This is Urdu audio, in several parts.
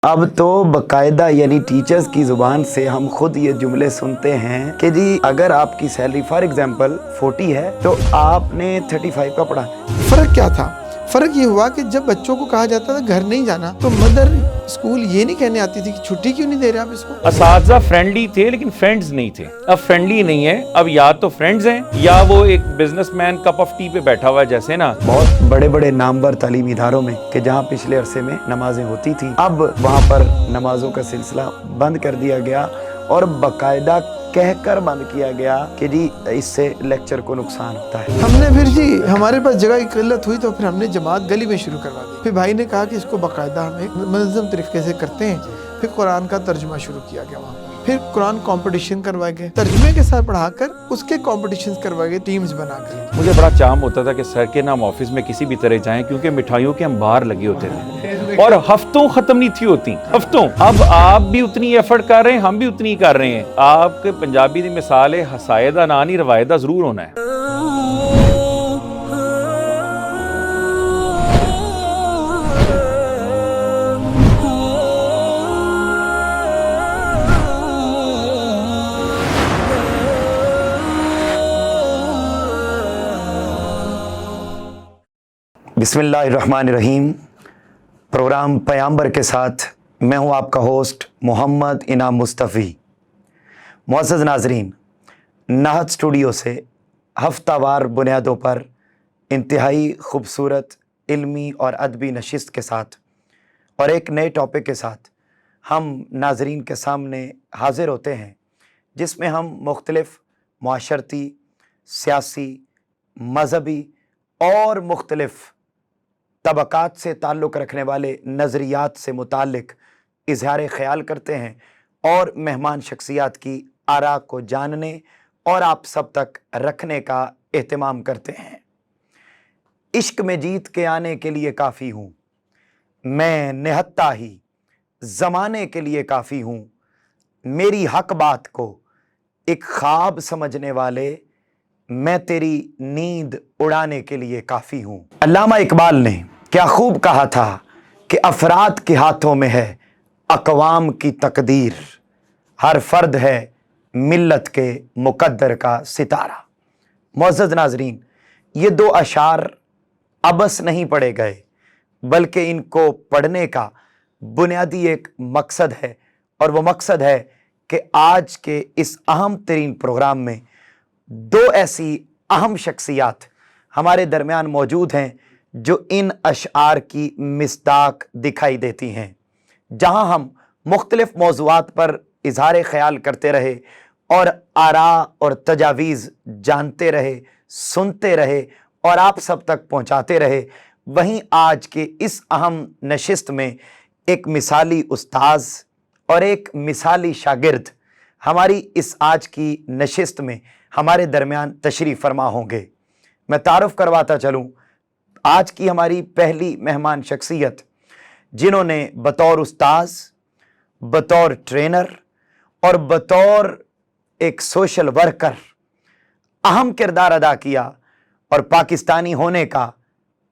اب تو باقاعدہ یعنی ٹیچرز کی زبان سے ہم خود یہ جملے سنتے ہیں کہ جی اگر آپ کی سیلری فار ایگزامپل 40 ہے تو آپ نے 35 کا پڑھا. فرق کیا تھا؟ فرق یہ ہوا کہ جب بچوں کو کہا جاتا تھا گھر نہیں جانا تو مدر اسکول یہ نہیں کہنے آتی تھی کہ چھٹی کیوں نہیں دے رہے آپ اس کو. اساتذہ فرینڈلی تھے لیکن فرینڈز نہیں تھے. اب فرینڈلی نہیں ہے، اب یا تو فرینڈز ہیں یا وہ ایک business man cup of T پہ بیٹھا ہوا ہے جیسے نا. بہت بڑے بڑے نامور تعلیمی اداروں میں کہ جہاں پچھلے عرصے میں نمازیں ہوتی تھیں، اب وہاں پر نمازوں کا سلسلہ بند کر دیا گیا اور باقاعدہ کہہ کر بند کیا گیا کہ جی اس سے لیکچر کو نقصان ہوتا ہے. ہم نے پھر جی ہمارے پاس جگہ کی قلت ہوئی تو پھر ہم نے جماعت گلی میں شروع کروا دی. پھر بھائی نے کہا کہ اس کو باقاعدہ ہم ایک منظم طریقے سے کرتے ہیں. پھر قرآن کا ترجمہ شروع کیا گیا وہاں پر. پھر قرآن کمپٹیشن کروائے گئے، ترجمے کے ساتھ پڑھا کر اس کے کمپٹیشنز کروائے گئے ٹیمز بنا کر. مجھے بڑا چام ہوتا تھا کہ سر کے نام آفس میں کسی بھی طرح جائیں کیونکہ مٹھائیوں کے ہم باہر لگے ہوتے تھے اور ہفتوں ختم نہیں تھی ہوتی، ہفتوں. اب آپ بھی اتنی ایفرٹ کر رہے ہیں، ہم بھی اتنی کر رہے ہیں. آپ کے پنجابی دی مثال ہے حسایدہ نانی روایدہ ضرور ہونا ہے. بسم اللہ الرحمن الرحیم. پروگرام پیامبر کے ساتھ میں ہوں آپ کا ہوسٹ محمد انعام مصطفی. معزز ناظرین، نہت اسٹوڈیو سے ہفتہ وار بنیادوں پر انتہائی خوبصورت علمی اور ادبی نشست کے ساتھ اور ایک نئے ٹاپک کے ساتھ ہم ناظرین کے سامنے حاضر ہوتے ہیں، جس میں ہم مختلف معاشرتی، سیاسی، مذہبی اور مختلف طبقات سے تعلق رکھنے والے نظریات سے متعلق اظہار خیال کرتے ہیں اور مہمان شخصیات کی آراء کو جاننے اور آپ سب تک رکھنے کا اہتمام کرتے ہیں. عشق میں جیت کے آنے کے لیے کافی ہوں، میں نہتا ہی زمانے کے لیے کافی ہوں، میری حق بات کو ایک خواب سمجھنے والے میں تیری نیند اڑانے کے لیے کافی ہوں. علامہ اقبال نے کیا خوب کہا تھا کہ افراد کے ہاتھوں میں ہے اقوام کی تقدیر، ہر فرد ہے ملت کے مقدر کا ستارہ. معزز ناظرین، یہ دو اشعار ابس نہیں پڑھے گئے بلکہ ان کو پڑھنے کا بنیادی ایک مقصد ہے، اور وہ مقصد ہے کہ آج کے اس اہم ترین پروگرام میں دو ایسی اہم شخصیات ہمارے درمیان موجود ہیں جو ان اشعار کی مصداق دکھائی دیتی ہیں. جہاں ہم مختلف موضوعات پر اظہار خیال کرتے رہے اور آراء اور تجاویز جانتے رہے، سنتے رہے اور آپ سب تک پہنچاتے رہے، وہیں آج کے اس اہم نشست میں ایک مثالی استاذ اور ایک مثالی شاگرد ہماری اس آج کی نشست میں ہمارے درمیان تشریف فرما ہوں گے. میں تعارف کرواتا چلوں، آج کی ہماری پہلی مہمان شخصیت جنہوں نے بطور استاذ، بطور ٹرینر اور بطور ایک سوشل ورکر اہم کردار ادا کیا اور پاکستانی ہونے کا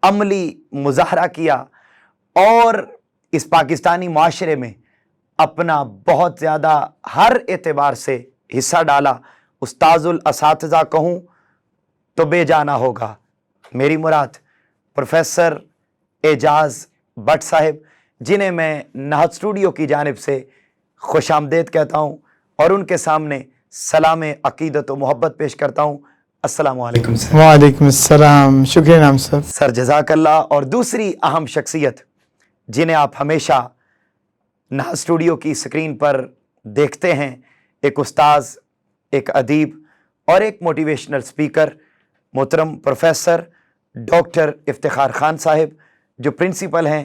عملی مظاہرہ کیا اور اس پاکستانی معاشرے میں اپنا بہت زیادہ ہر اعتبار سے حصہ ڈالا، استاذ الاساتذہ کہوں تو بے جانا ہوگا. میری مراد پروفیسر اعجاز بٹ صاحب، جنہیں میں نہت اسٹوڈیو کی جانب سے خوش آمدید کہتا ہوں اور ان کے سامنے سلام عقیدت و محبت پیش کرتا ہوں. السلام علیکم سر. وعلیکم السلام، شکریہ نام صاحب. سر جزاک اللہ. اور دوسری اہم شخصیت جنہیں آپ ہمیشہ نہت اسٹوڈیو کی سکرین پر دیکھتے ہیں، ایک استاذ، ایک ادیب اور ایک موٹیویشنل سپیکر، محترم پروفیسر ڈاکٹر افتخار خان صاحب، جو پرنسپل ہیں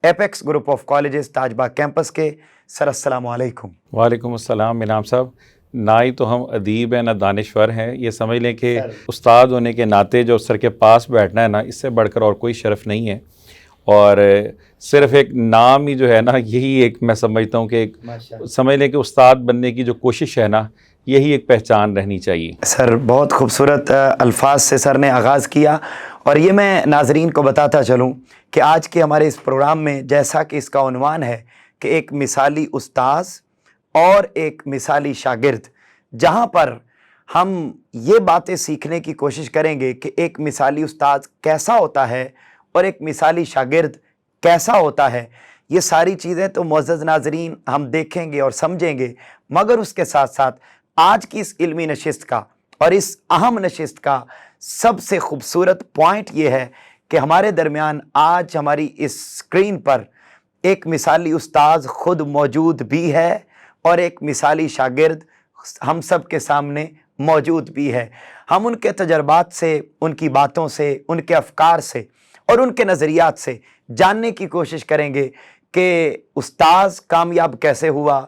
apex group of colleges Taj Bagh campus کے. سر السلام علیکم. وعلیکم السلام. انعام صاحب، نہ ہی تو ہم ادیب ہیں نہ دانشور ہیں، یہ سمجھ لیں کہ استاد ہونے کے ناطے جو سر کے پاس بیٹھنا ہے نا، اس سے بڑھ کر اور کوئی شرف نہیں ہے. اور صرف ایک نام ہی جو ہے نا، یہی ایک میں سمجھتا ہوں کہ ایک سمجھ لیں کہ استاد بننے کی جو کوشش ہے نا، یہی ایک پہچان رہنی چاہیے. سر بہت خوبصورت الفاظ سے سر نے آغاز کیا، اور یہ میں ناظرین کو بتاتا چلوں کہ آج کے ہمارے اس پروگرام میں جیسا کہ اس کا عنوان ہے کہ ایک مثالی استاذ اور ایک مثالی شاگرد، جہاں پر ہم یہ باتیں سیکھنے کی کوشش کریں گے کہ ایک مثالی استاذ کیسا ہوتا ہے اور ایک مثالی شاگرد کیسا ہوتا ہے، یہ ساری چیزیں تو معزز ناظرین ہم دیکھیں گے اور سمجھیں گے، مگر اس کے ساتھ ساتھ آج کی اس علمی نشست کا اور اس اہم نشست کا سب سے خوبصورت پوائنٹ یہ ہے کہ ہمارے درمیان آج ہماری اس اسکرین پر ایک مثالی استاذ خود موجود بھی ہے اور ایک مثالی شاگرد ہم سب کے سامنے موجود بھی ہے۔ ہم ان کے تجربات سے، ان کی باتوں سے، ان کے افکار سے اور ان کے نظریات سے جاننے کی کوشش کریں گے کہ استاذ کامیاب کیسے ہوا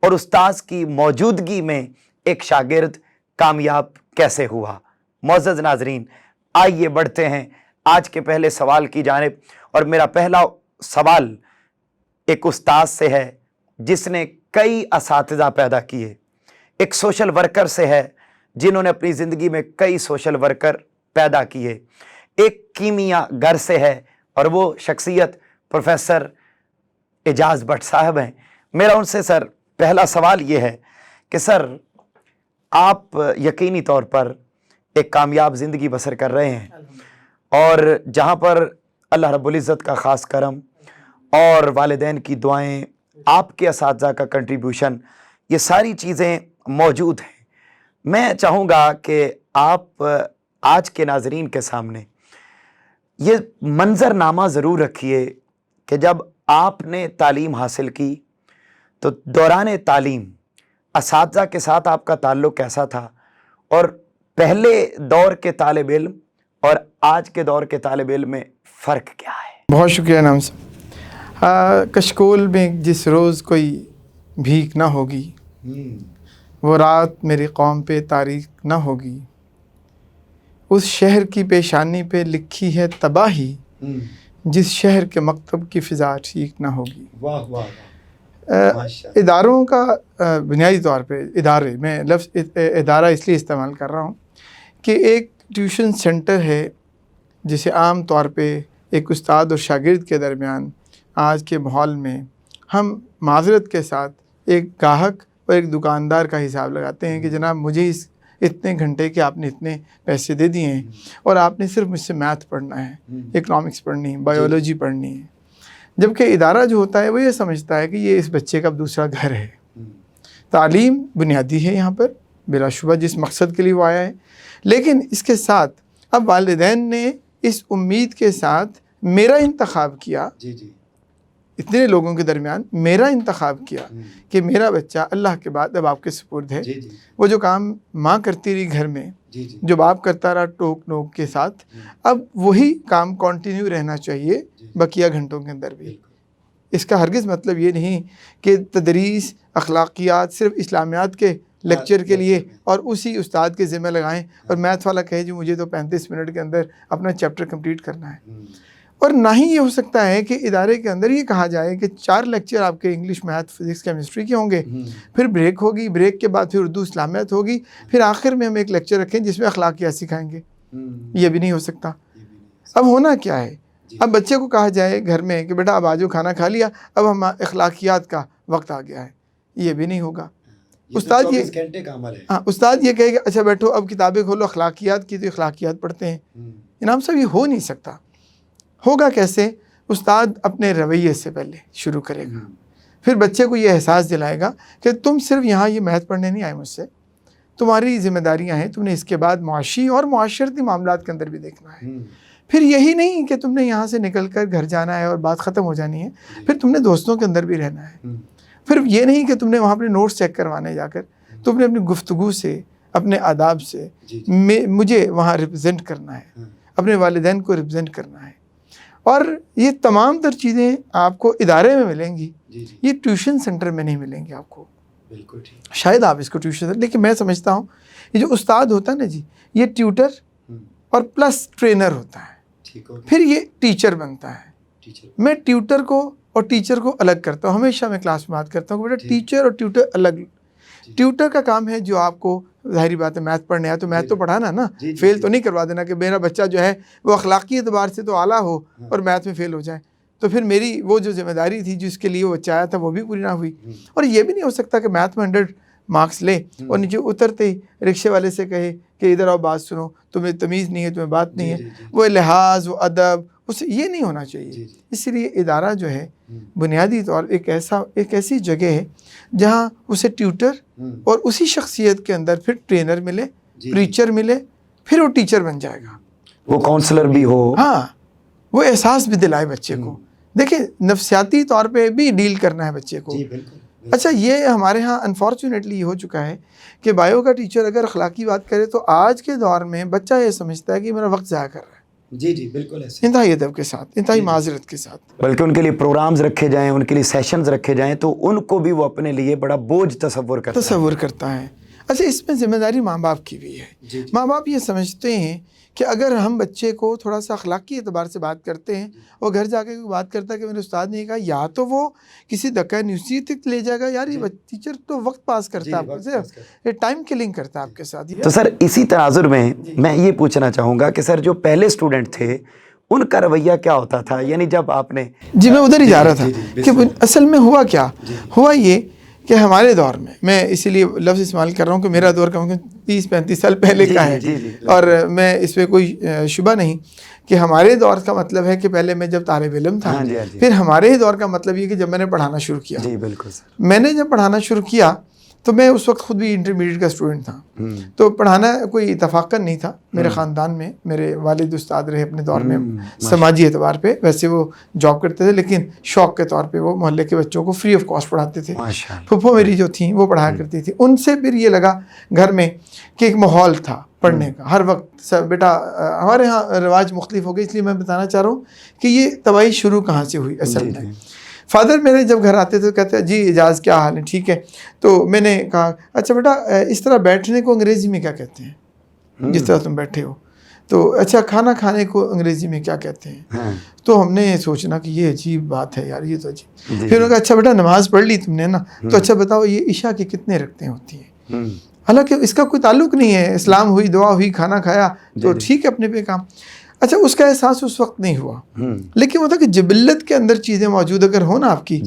اور استاذ کی موجودگی میں ایک شاگرد کامیاب کیسے ہوا۔ معزز ناظرین، آئیے بڑھتے ہیں آج کے پہلے سوال کی جانب، اور میرا پہلا سوال ایک استاذ سے ہے جس نے کئی اساتذہ پیدا کیے، ایک سوشل ورکر سے ہے جنہوں نے اپنی زندگی میں کئی سوشل ورکر پیدا کیے، ایک کیمیا گر سے ہے اور وہ شخصیت پروفیسر اعجاز بٹ صاحب ہیں۔ میرا ان سے سر پہلا سوال یہ ہے کہ سر آپ یقینی طور پر ایک کامیاب زندگی بسر کر رہے ہیں، اور جہاں پر اللہ رب العزت کا خاص کرم اور والدین کی دعائیں، آپ کے اساتذہ کا کنٹریبیوشن، یہ ساری چیزیں موجود ہیں۔ میں چاہوں گا کہ آپ آج کے ناظرین کے سامنے یہ منظر نامہ ضرور رکھیے کہ جب آپ نے تعلیم حاصل کی تو دوران تعلیم اساتذہ کے ساتھ آپ کا تعلق کیسا تھا، اور پہلے دور کے طالب علم اور آج کے دور کے طالب علم میں فرق کیا ہے؟ بہت شکریہ نام صاحب۔ کشکول میں جس روز کوئی بھیک نہ ہوگی، وہ رات میری قوم پہ تاریک نہ ہوگی، اس شہر کی پیشانی پہ لکھی ہے تباہی، جس شہر کے مکتب کی فضا ٹھیک نہ ہوگی۔ واہ واہ، اداروں کا بنیادی طور پہ ادارے، میں لفظ ادارہ اس لیے استعمال کر رہا ہوں کہ ایک ٹیوشن سینٹر ہے جسے عام طور پہ ایک استاد اور شاگرد کے درمیان آج کے ماحول میں ہم معذرت کے ساتھ ایک گاہک اور ایک دکاندار کا حساب لگاتے ہیں کہ جناب مجھے اس اتنے گھنٹے کے آپ نے اتنے پیسے دے دیے ہیں اور آپ نے صرف مجھ سے میتھ پڑھنا ہے، اکنامکس پڑھنی ہے، بایولوجی پڑھنی ہے، جبکہ ادارہ جو ہوتا ہے وہ یہ سمجھتا ہے کہ یہ اس بچے کا دوسرا گھر ہے۔ تعلیم بنیادی ہے یہاں پر بلا شبہ، جس مقصد کے لیے وہ آیا ہے، لیکن اس کے ساتھ اب والدین نے اس امید کے ساتھ میرا انتخاب کیا، اتنے لوگوں کے درمیان میرا انتخاب کیا کہ میرا بچہ اللہ کے بعد اب آپ کے سپرد ہے۔ وہ جو کام ماں کرتی رہی گھر میں، جو باپ کرتا رہا ٹوک نوک کے ساتھ، اب وہی کام کنٹینیو رہنا چاہیے بقیہ گھنٹوں کے اندر بھی۔ اس کا ہرگز مطلب یہ نہیں کہ تدریس اخلاقیات صرف اسلامیات کے لیکچر کے لیے اور اسی استاد کے ذمہ لگائیں اور میتھ والا کہے جو مجھے تو 35 منٹ کے اندر اپنا چیپٹر کمپلیٹ کرنا ہے۔ اور نہ ہی یہ ہو سکتا ہے کہ ادارے کے اندر یہ کہا جائے کہ 4 لیکچر آپ کے انگلش، میتھ، فزکس، کیمسٹری کے ہوں گے، پھر بریک ہوگی، بریک کے بعد پھر اردو اسلامیات ہوگی، پھر آخر میں ہم ایک لیکچر رکھیں جس میں اخلاقیات سکھائیں گے۔ یہ بھی نہیں ہو سکتا۔ اب ہونا کیا ہے؟ اب بچے کو کہا جائے گھر میں کہ بیٹا اب آجو کھانا کھا لیا، اب ہم اخلاقیات کا وقت آ گیا ہے، یہ بھی نہیں ہوگا۔ استاد استاد یہ کہے کہ اچھا بیٹھو اب کتابیں کھولو اخلاقیات کی، تو اخلاقیات پڑھتے ہیں۔ انعام صاحب یہ ہو نہیں سکتا۔ ہوگا کیسے؟ استاد اپنے رویے سے پہلے شروع کرے گا، پھر بچے کو یہ احساس دلائے گا کہ تم صرف یہاں یہ میتھ پڑھنے نہیں آئے مجھ سے، تمہاری ذمہ داریاں ہیں، تم نے اس کے بعد معاشی اور معاشرتی معاملات کے اندر بھی دیکھنا ہے۔ پھر یہی نہیں کہ تم نے یہاں سے نکل کر گھر جانا ہے اور بات ختم ہو جانی ہے، پھر تم نے دوستوں کے اندر بھی رہنا ہے۔ پھر یہ نہیں کہ تم نے وہاں اپنے نوٹس چیک کروانے جا کر، تم نے اپنی گفتگو سے، اپنے آداب سے مجھے وہاں ریپرزینٹ کرنا ہے، اپنے والدین کو ریپرزینٹ کرنا ہے۔ اور یہ تمام تر چیزیں آپ کو ادارے میں ملیں گی، یہ ٹیوشن سینٹر میں نہیں ملیں گی آپ کو۔ بالکل ٹھیک۔ شاید آپ اس کو ٹیوشن، لیکن میں سمجھتا ہوں یہ جو استاد ہوتا ہے نا جی، یہ ٹیوٹر اور پلس ٹرینر ہوتا ہے، پھر یہ ٹیچر بنتا ہے۔ میں ٹیوٹر کو اور ٹیچر کو الگ کرتا ہوں، ہمیشہ میں کلاس میں بات کرتا ہوں کہ بیٹا ٹیچر اور ٹیوٹر الگ۔ ٹیوٹر کا کام ہے جو آپ کو ظاہری بات ہے میتھ پڑھنے آیا تو میتھ تو پڑھانا نا، فیل تو نہیں کروا دینا کہ میرا بچہ جو ہے وہ اخلاقی اعتبار سے تو اعلیٰ ہو اور میتھ میں فیل ہو جائے۔ تو پھر میری وہ جو ذمہ داری تھی جس کے لیے وہ بچہ آیا تھا وہ بھی پوری نہ ہوئی. اور یہ بھی نہیں ہو سکتا کہ میتھ میں 100 مارکس لے اور نیچے اترتے ہی رکشے والے سے کہے کہ ادھر آؤ بات سنو, تمہیں تمیز نہیں ہے, تمہیں بات نہیں ہے. وہ لحاظ, وہ ادب, اسے یہ نہیں ہونا چاہیے. اس لیے ادارہ جو ہے بنیادی طور ایک ایسی جگہ ہے جہاں اسے ٹیوٹر اور اسی شخصیت کے اندر پھر ٹرینر ملے, پریچر ملے, پھر وہ ٹیچر بن جائے گا, وہ کاؤنسلر بھی ہو. ہاں, وہ احساس بھی دلائے بچے کو. دیکھیں نفسیاتی طور پہ بھی ڈیل کرنا ہے بچے کو. اچھا, یہ ہمارے ہاں انفارچونیٹلی یہ ہو چکا ہے کہ بایو کا ٹیچر اگر اخلاقی بات کرے تو آج کے دور میں بچہ یہ سمجھتا ہے کہ میرا وقت ضائع کر رہا ہے. جی بالکل ایسے, انتہائی ادب کے ساتھ, انتہائی معذرت کے ساتھ. بلکہ ان کے لیے پروگرامز رکھے جائیں, ان کے لیے سیشنز رکھے جائیں تو ان کو بھی وہ اپنے لیے بڑا بوجھ تصور کرتا ہے. اچھا, اس میں ذمہ داری ماں باپ کی بھی ہے. ماں باپ یہ سمجھتے ہیں کہ اگر ہم بچے کو تھوڑا سا اخلاقی اعتبار سے بات کرتے ہیں اور گھر جا کے بات کرتا ہے کہ میرے استاد نے کہا, یا تو وہ کسی دکا نیوسی تک لے جائے گا, یار یہ ٹیچر تو وقت پاس کرتا ہے, یہ ٹائم کلنگ کرتا ہے آپ کے ساتھ. تو سر اسی تناظر میں یہ پوچھنا چاہوں گا کہ سر جو پہلے اسٹوڈنٹ تھے ان کا رویہ کیا ہوتا تھا, یعنی جب آپ نے میں ادھر ہی جا رہا تھا کہ اصل میں ہوا کیا ہوا یہ کہ ہمارے دور میں اسی لیے لفظ استعمال کر رہا ہوں کہ میرا دور کم 30-35 سال پہلے کا ہے, اور میں اس پہ کوئی شبہ نہیں کہ ہمارے دور کا مطلب ہے کہ پہلے میں جب طالب علم تھا, پھر ہمارے ہی دور کا مطلب یہ کہ جب میں نے پڑھانا شروع کیا. جی بالکل سر. میں نے جب پڑھانا شروع کیا تو میں اس وقت خود بھی انٹرمیڈیٹ کا اسٹوڈنٹ تھا, تو پڑھانا کوئی اتفاقاً نہیں تھا. میرے خاندان میں میرے والد استاد رہے اپنے دور میں سماجی اعتبار پہ, ویسے وہ جاب کرتے تھے لیکن شوق کے طور پہ وہ محلے کے بچوں کو فری آف کاسٹ پڑھاتے تھے. پھپھو میری جو تھیں وہ پڑھایا کرتی تھی. ان سے پھر یہ لگا گھر میں کہ ایک ماحول تھا پڑھنے کا ہر وقت. بیٹا ہمارے ہاں رواج مختلف ہو گئے, اس لیے میں بتانا چاہ رہا ہوں کہ یہ تباہی شروع کہاں سے ہوئی اصل میں. فادر میرے جب گھر آتے تھے کہتے جی اعجاز کیا حال ہے, ٹھیک ہے. تو میں نے کہا اچھا بیٹا اس طرح بیٹھنے کو انگریزی میں کیا کہتے ہیں, جس طرح تم بیٹھے ہو. تو اچھا کھانا کھانے کو انگریزی میں کیا کہتے ہیں. تو ہم نے سوچنا کہ یہ عجیب بات ہے یار, یہ تو عجیب. پھر انہوں نے کہا اچھا بیٹا نماز پڑھ لی تم نے نا, تو اچھا بتاؤ یہ عشاء کی کتنے رکعتیں ہوتی ہیں. حالانکہ اس کا کوئی تعلق نہیں ہے, اسلام ہوئی, دعا ہوئی, کھانا کھایا تو ٹھیک ہے اپنے پہ کام. اچھا اس کا احساس اس وقت نہیں ہوا, لیکن وہ تھا کہ جبلت کے اندر چیزیں موجود اگر ہو نا آپ کی,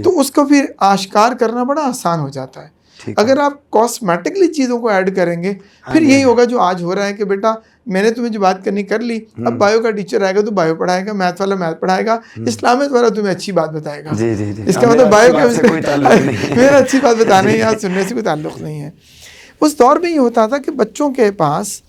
تو اس کو پھر آشکار کرنا بڑا آسان ہو جاتا ہے. اگر آپ کاسمیٹکلی چیزوں کو ایڈ کریں گے پھر یہی ہوگا جو آج ہو رہا ہے کہ بیٹا میں نے تمہیں جو بات کرنی کر لی, اب بایو کا ٹیچر آئے گا تو بایو پڑھائے گا, میتھ والا میتھ پڑھائے گا, اسلامت والا تمہیں اچھی بات بتائے گا. اس کا مطلب بایو کا میرا اچھی بات بتانے یا سننے سے کوئی تعلق نہیں ہے. اس دور میں یہ ہوتا تھا کہ بچوں کے پاس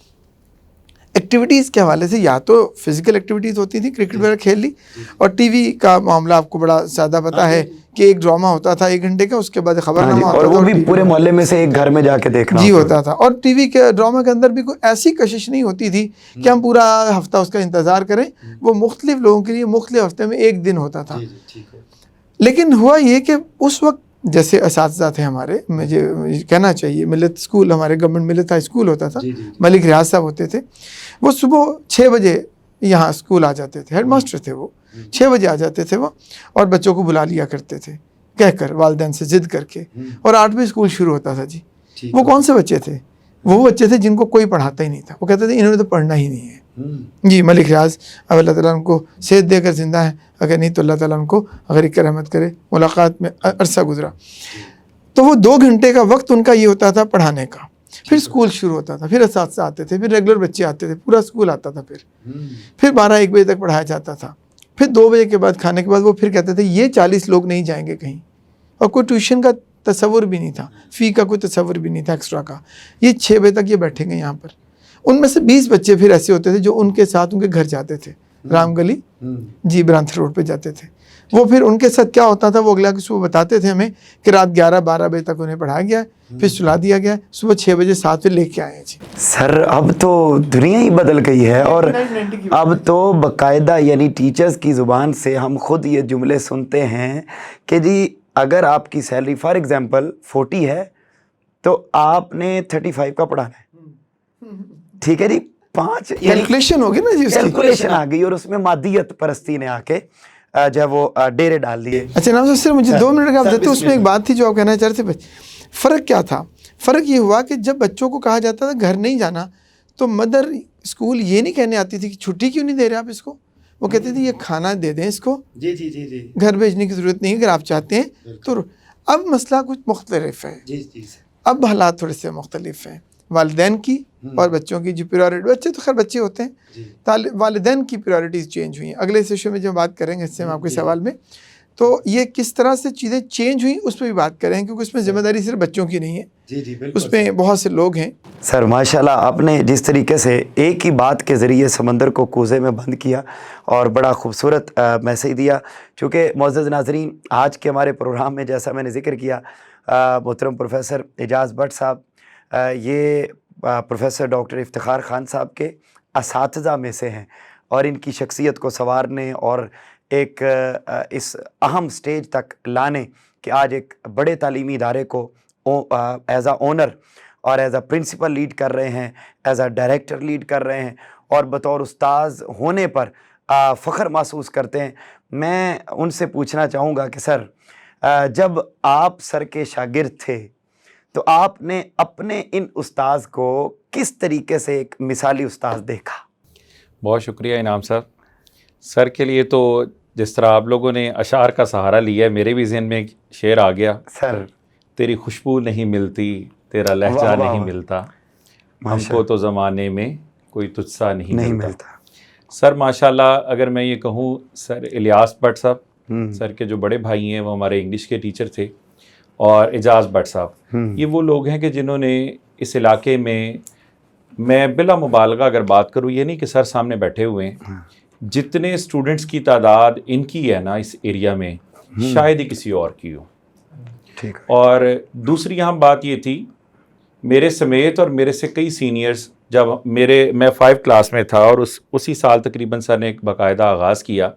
ایکٹیویٹیز کے حوالے سے یا تو فزیکل ایکٹیویٹیز ہوتی تھیں, کرکٹ وغیرہ کھیل لی, اور ٹی وی کا معاملہ آپ کو بڑا زیادہ پتہ ہے کہ ایک ڈرامہ ہوتا تھا 1 گھنٹے کا, اس کے بعد خبر نامہ ہوتا تھا, اور وہ بھی پورے محلے میں سے ایک گھر میں جا کے دیکھنا جی ہوتا تھا. اور ٹی وی کے ڈرامہ کے اندر بھی کوئی ایسی کشش نہیں ہوتی تھی کہ ہم پورا ہفتہ اس کا انتظار کریں, وہ مختلف لوگوں کے لیے مختلف ہفتے میں ایک دن ہوتا تھا. لیکن ہوا یہ کہ اس وقت جیسے اساتذہ تھے ہمارے, مجھے کہنا چاہیے ملت اسکول, ہمارے گورنمنٹ ملت ہائی اسکول ہوتا تھا, ملک ریاض صاحب ہوتے تھے, وہ صبح 6 بجے یہاں اسکول آ جاتے تھے. ہیڈ ماسٹر تھے وہ, 6 بجے آ جاتے تھے وہ, اور بچوں کو بلا لیا کرتے تھے کہہ کر, والدین سے ضد کر کے, اور 8 بجے اسکول شروع ہوتا تھا. جی وہ کون سے بچے تھے؟ وہ بچے تھے جن کو کوئی پڑھاتا ہی نہیں تھا. وہ کہتے تھے انہوں نے تو پڑھنا ہی نہیں ہے. جی ملک ریاض اب اللہ تعالیٰ ان کو صحت دے کر زندہ ہے, اگر نہیں تو اللہ تعالیٰ ان کو غریق رحمت کرے. ملاقات میں عرصہ گزرا, تو وہ 2 گھنٹے کا وقت ان کا یہ ہوتا تھا پڑھانے کا. پھر اسکول شروع ہوتا تھا, پھر اساتذہ آتے تھے, پھر ریگولر بچے آتے تھے, پورا اسکول آتا تھا. پھر 12-1 بجے تک پڑھایا جاتا تھا. پھر 2 بجے کے بعد کھانے کے بعد وہ پھر کہتے تھے یہ 40 لوگ نہیں جائیں گے کہیں, اور کوئی ٹیوشن کا تصور بھی نہیں تھا, فی کا کوئی تصور بھی نہیں تھا ایکسٹرا کا. یہ 6 بجے تک یہ بیٹھیں گے یہاں پر. ان میں سے 20 بچے پھر ایسے ہوتے تھے جو ان کے ساتھ ان کے گھر جاتے تھے, رام گلی جی برانتھر روڈ پہ جاتے تھے. وہ پھر ان کے ساتھ کیا ہوتا تھا وہ اگلا صبح بتاتے تھے ہمیں کہ رات 11-12 بجے تک انہیں پڑھایا گیا, پھر سلا دیا گیا, صبح 6 بجے 7 بجے لے کے آئے. جی سر اب تو دنیا ہی بدل گئی ہے, اور اب تو باقاعدہ یعنی ٹیچرز کی زبان سے ہم خود یہ جملے سنتے ہیں کہ جی اگر آپ کی سیلری فار ایگزامپل 40 ہے تو آپ نے 35 کا پڑھانا ہے. ٹھیک ہے جی, 5 کیلکولیشن ہوگی نا, جی اس کی کیلکولیشن آ گئی, اور اس میں مادیت پرستی نے آ کے جو ہے وہ ڈیرے ڈال دیے. اچھا نام صاحب مجھے 2 منٹ کا آپ دیتے, اس میں ایک بات تھی جو آپ کہنا چاہ رہے تھے. فرق کیا تھا؟ فرق یہ ہوا کہ جب بچوں کو کہا جاتا تھا گھر نہیں جانا, تو مدر اسکول یہ نہیں کہنے آتی تھی کہ چھٹی کیوں نہیں دے رہے آپ اس کو, وہ کہتے تھے یہ کھانا دے دیں اس کو, جی جی جی جی گھر بھیجنے کی ضرورت نہیں اگر آپ چاہتے ہیں تو. اب مسئلہ کچھ مختلف ہے, جی جی اب حالات تھوڑے سے مختلف ہیں. والدین کی اور بچوں کی جو پریورٹی, بچے تو خیر بچے ہوتے ہیں, والدین کی پریورٹیز چینج ہوئی ہیں. اگلے سیشن میں جب بات کریں گے اس سے ہم آپ کے سوال میں, تو یہ کس طرح سے چیزیں چینج ہوئیں اس پہ بھی بات کریں, کیونکہ اس میں ذمہ داری صرف بچوں کی نہیں ہے, جی جی بالکل. اس میں بہت سے لوگ ہیں. سر ماشاءاللہ آپ نے جس طریقے سے ایک ہی بات کے ذریعے سمندر کو کوزے میں بند کیا اور بڑا خوبصورت میسیج دیا. چونکہ معزز ناظرین, آج کے ہمارے پروگرام میں جیسا میں نے ذکر کیا, محترم پروفیسر اعجاز بٹ صاحب یہ پروفیسر ڈاکٹر افتخار خان صاحب کے اساتذہ میں سے ہیں, اور ان کی شخصیت کو سنوارنے اور ایک اس اہم سٹیج تک لانے کہ آج ایک بڑے تعلیمی ادارے کو ایز اے اونر اور ایز اے پرنسپل لیڈ کر رہے ہیں, ایز اے ڈائریکٹر لیڈ کر رہے ہیں, اور بطور استاذ ہونے پر فخر محسوس کرتے ہیں. میں ان سے پوچھنا چاہوں گا کہ سر, جب آپ سر کے شاگرد تھے تو آپ نے اپنے ان استاذ کو کس طریقے سے ایک مثالی استاذ دیکھا؟ بہت شکریہ انعام صاحب. سر کے لیے تو جس طرح آپ لوگوں نے اشعار کا سہارا لیا ہے, میرے بھی ذہن میں ایک شعر آ گیا. سر تیری خوشبو نہیں ملتی, تیرا لہجہ نہیں ملتا, ہم کو تو زمانے میں کوئی تجھ سا نہیں ملتا. سر ماشاءاللہ اگر میں یہ کہوں, سر الیاس بٹ صاحب, سر کے جو بڑے بھائی ہیں وہ ہمارے انگلش کے ٹیچر تھے, اور اعجاز بٹ صاحب یہ وہ لوگ ہیں کہ جنہوں نے اس علاقے میں بلا مبالغہ اگر بات کروں, یہ نہیں کہ سر سامنے بیٹھے ہوئے ہیں, جتنے اسٹوڈنٹس کی تعداد ان کی ہے نا اس ایریا میں شاید ہی کسی اور کی ہو. اور دوسری یہاں بات یہ تھی, میرے سمیت اور میرے سے کئی سینئرز, جب میں 5 کلاس میں تھا اور اسی سال تقریباً سر نے ایک باقاعدہ آغاز کیا.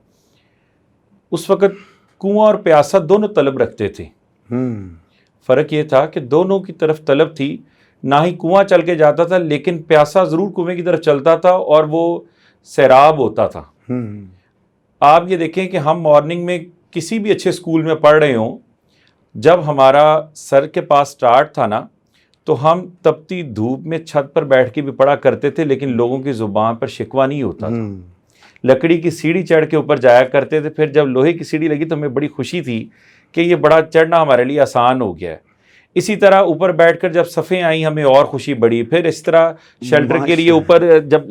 اس وقت کنواں اور پیاسا دونوں طلب رکھتے تھے. فرق یہ تھا کہ دونوں کی طرف طلب تھی, نہ ہی کنواں چل کے جاتا تھا لیکن پیاسا ضرور کنویں کی طرف چلتا تھا اور وہ سیراب ہوتا تھا. آپ یہ دیکھیں کہ ہم مارننگ میں کسی بھی اچھے اسکول میں پڑھ رہے ہوں, جب ہمارا سر کے پاس سٹارٹ تھا نا تو ہم تپتی دھوپ میں چھت پر بیٹھ کے بھی پڑھا کرتے تھے, لیکن لوگوں کی زبان پر شکوہ نہیں ہوتا تھا. لکڑی کی سیڑھی چڑھ کے اوپر جایا کرتے تھے, پھر جب لوہے کی سیڑھی لگی تو ہمیں بڑی خوشی تھی کہ یہ بڑا چڑھنا ہمارے لیے آسان ہو گیا ہے. اسی طرح اوپر بیٹھ کر جب صفیں آئیں ہمیں اور خوشی بڑھی. پھر اس طرح شیلٹر کے لیے اوپر جب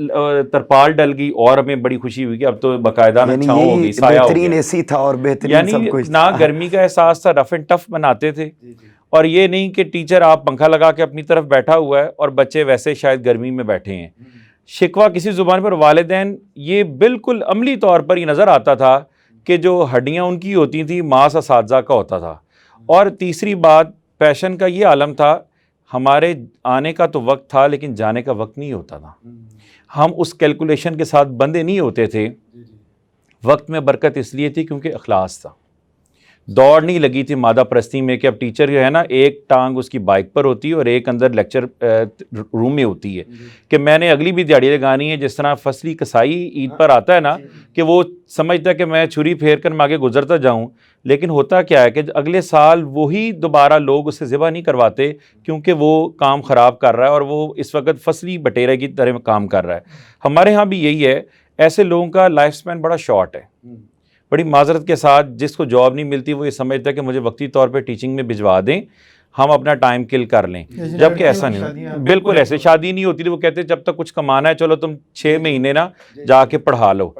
ترپال ڈل گئی اور ہمیں بڑی خوشی ہوئی کہ اب تو باقاعدہ چھاؤں ہو گئی, سایہ ہو گیا. اے سی تھا اور بہترین یعنی سب کچھ, نہ گرمی کا احساس تھا, رف اینڈ ٹف بناتے تھے. اور یہ نہیں کہ ٹیچر آپ پنکھا لگا کے اپنی طرف بیٹھا ہوا ہے اور بچے ویسے شاید گرمی میں بیٹھے ہیں. شکوہ کسی زبان پر, والدین یہ بالکل عملی طور پر یہ نظر آتا تھا کہ جو ہڈیاں ان کی ہوتی تھیں ماس اساتذہ کا ہوتا تھا. اور تیسری بات, پیشن کا یہ عالم تھا, ہمارے آنے کا تو وقت تھا لیکن جانے کا وقت نہیں ہوتا تھا. ہم اس کیلکولیشن کے ساتھ بندے نہیں ہوتے تھے. وقت میں برکت اس لیے تھی کیونکہ اخلاص تھا. دوڑ نہیں لگی تھی مادہ پرستی میں کہ اب ٹیچر جو ہے نا ایک ٹانگ اس کی بائک پر ہوتی ہے اور ایک اندر لیکچر روم میں ہوتی ہے کہ میں نے اگلی بھی دیہڑی لگانی ہے. جس طرح فصلی کسائی عید پر آتا ہے نا کہ وہ سمجھتا ہے کہ میں چھری پھیر کر میں آگے گزرتا جاؤں, لیکن ہوتا کیا ہے کہ اگلے سال وہی دوبارہ لوگ اسے ذبح نہیں کرواتے کیونکہ وہ کام خراب کر رہا ہے اور وہ اس وقت فصلی بٹیرے کی طرح کام کر رہا ہے. ہمارے ہاں بھی یہی ہے, ایسے لوگوں کا لائف سپین بڑا شارٹ ہے. بڑی معذرت کے ساتھ جس کو جاب نہیں ملتی وہ یہ سمجھتا ہے کہ مجھے وقتی طور پہ ٹیچنگ میں بھجوا دیں, ہم اپنا ٹائم کل کر لیں, جبکہ ایسا نہیں. بالکل ایسے شادی نہیں ہوتی تھی, وہ کہتے جب تک کچھ کمانا ہے چلو تم 6 مہینے نا جا کے پڑھا لو.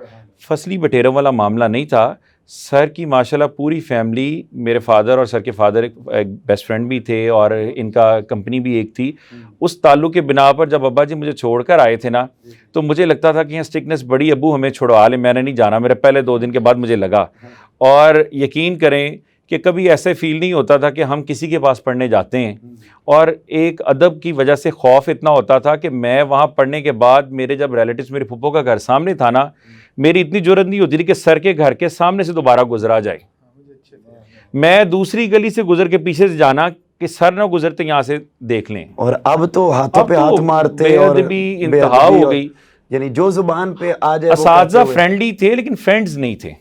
فصلی بٹیروں والا معاملہ نہیں تھا. سر کی ماشاءاللہ پوری فیملی, میرے فادر اور سر کے فادر ایک بیسٹ فرینڈ بھی تھے اور ان کا کمپنی بھی ایک تھی. اس تعلق کے بنا پر جب ابا جی مجھے چھوڑ کر آئے تھے نا تو مجھے لگتا تھا کہ یہ اسٹرکٹنس بڑی, ابو ہمیں چھوڑوا لیں, میں نے نہیں جانا. میرے پہلے 2 دن کے بعد مجھے لگا, اور یقین کریں کہ کبھی ایسے فیل نہیں ہوتا تھا کہ ہم کسی کے پاس پڑھنے جاتے ہیں. اور ایک ادب کی وجہ سے خوف اتنا ہوتا تھا کہ میں وہاں پڑھنے کے بعد میرے جب ریلیٹیوز, میرے پھپھو کا گھر سامنے تھا نا, میری اتنی جرت نہیں ہوتی تھی کہ سر کے گھر کے سامنے سے دوبارہ گزرا جائے. میں دوسری گلی سے گزر کے پیچھے سے جانا کہ سر نہ گزرتے یہاں سے دیکھ لیں. اور اب تو ہاتھوں پہ ہاتھ مارتے اور بے ادبی انتہا ہو گئی. یعنی جو زبان پہ آ جائے. اساتذہ فرینڈلی تھے لیکن فرینڈز نہیں تھے.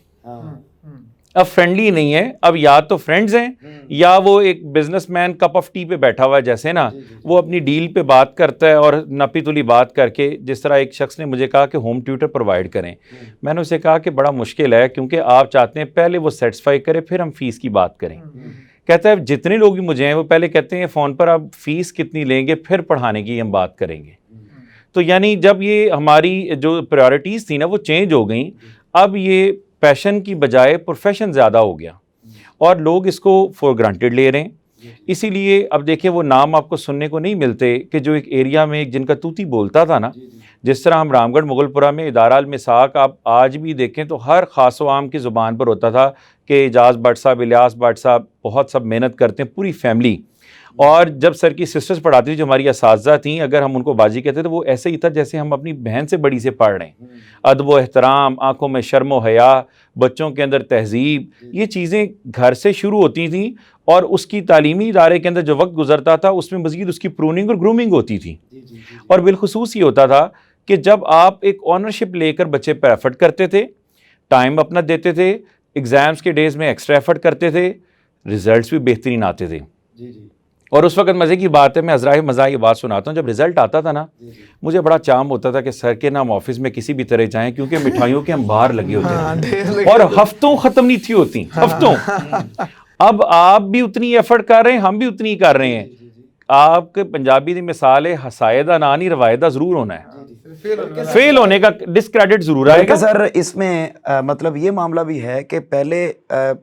اب فرینڈلی نہیں ہے، اب یا تو فرینڈز ہیں یا وہ ایک business man cup of T پہ بیٹھا ہوا ہے، جیسے نا وہ اپنی ڈیل پہ بات کرتا ہے اور نپی تلی بات کر کے، جس طرح ایک شخص نے مجھے کہا کہ ہوم ٹیوٹر پرووائڈ کریں. میں نے اسے کہا کہ بڑا مشکل ہے، کیونکہ آپ چاہتے ہیں پہلے وہ سیٹسفائی کرے پھر ہم فیس کی بات کریں. کہتا ہے جتنے لوگ بھی مجھے ہیں وہ پہلے کہتے ہیں فون پر آپ فیس کتنی لیں گے پھر پڑھانے کی ہم بات کریں گے. تو یعنی جب یہ ہماری جو پریورٹیز تھیں نا وہ چینج ہو گئیں، اب یہ پیشن کی بجائے پروفیشن زیادہ ہو گیا اور لوگ اس کو فور گرانٹیڈ لے رہے ہیں. اسی لیے اب دیکھیں وہ نام آپ کو سننے کو نہیں ملتے کہ جو ایک ایریا میں جن کا طوطی بولتا تھا نا، جس طرح ہم رام گڑھ مغل پورہ میں ادارہ المساق آپ آج بھی دیکھیں تو ہر خاص و عام کی زبان پر ہوتا تھا کہ اعجاز بٹ صاحب، الیاس بٹ صاحب بہت سب محنت کرتے ہیں، پوری فیملی. اور جب سر کی سسٹرز پڑھاتی تھی جو ہماری اساتذہ تھیں، اگر ہم ان کو باجی کہتے تھے وہ ایسے ہی تھا جیسے ہم اپنی بہن سے بڑی سے پڑھ رہے ہیں. ادب و احترام، آنکھوں میں شرم و حیا، بچوں کے اندر تہذیب، یہ چیزیں گھر سے شروع ہوتی تھیں اور اس کی تعلیمی ادارے کے اندر جو وقت گزرتا تھا اس میں مزید اس کی پروننگ اور گرومنگ ہوتی تھی. اور بالخصوص یہ ہوتا تھا کہ جب آپ ایک آنرشپ لے کر بچے پر ایفرٹ کرتے تھے، ٹائم اپنا دیتے تھے، ایگزامز کے ڈیز میں ایکسٹرا ایفرٹ کرتے تھے، ریزلٹس بھی بہترین آتے تھے. اور اس وقت مزے کی بات ہے، میں ازراہ مزاح یہ بات سناتا ہوں، جب رزلٹ آتا تھا نا مجھے بڑا چام ہوتا تھا کہ سر کے نام آفس میں کسی بھی طرح جائیں، کیونکہ مٹھائیوں کے ہم باہر لگے ہوتے ہیں اور ہفتوں ختم نہیں تھی ہوتی، ہفتوں. اب آپ بھی اتنی ایفرٹ کر رہے ہیں، ہم بھی اتنی کر رہے ہیں. آپ کے پنجابی دی مثال ہے، ہسائے دا نا نہیں روایدہ ضرور ہونا ہے، فیل ہونے کا ڈسکریڈٹ ضرور آئے گا. سر اس میں مطلب یہ معاملہ بھی ہے کہ پہلے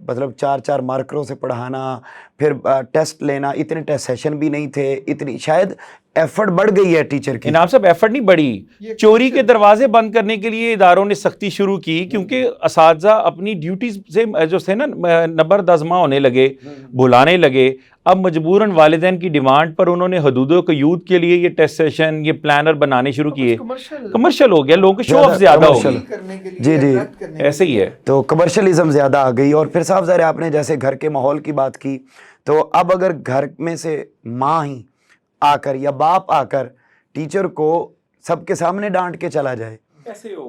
مطلب 4 مارکروں سے پڑھانا، پھر ٹیسٹ لینا، اتنے ٹیسٹ سیشن بھی نہیں تھے، اتنی شاید ایفرٹ بڑھ گئی ہے ٹیچر کی. انعام صاحب ایفرٹ نہیں بڑھی، چوری کے دروازے بند کرنے کے لیے اداروں نے سختی شروع کی، کیونکہ اساتذہ اپنی ڈیوٹیز سے جو تھے نا نبرد آزما ہونے لگے، بھلانے لگے. اب مجبوراً والدین کی ڈیمانڈ پر انہوں نے حدود و قیود کے لیے یہ ٹیسٹ سیشن، یہ پلانر بنانے شروع کیے. کمرشل ہو گیا، لوگوں کے شو آف زیادہ ہو گئی. جی جی ایسے ہی ہے، تو کمرشلزم زیادہ آ گئی. اور پھر صاحب ظاہر آپ نے جیسے گھر کے ماحول کی بات کی، تو اب اگر گھر میں سے ماں ہی آ کر یا باپ آ کر ٹیچر کو سب کے سامنے ڈانٹ کے چلا جائے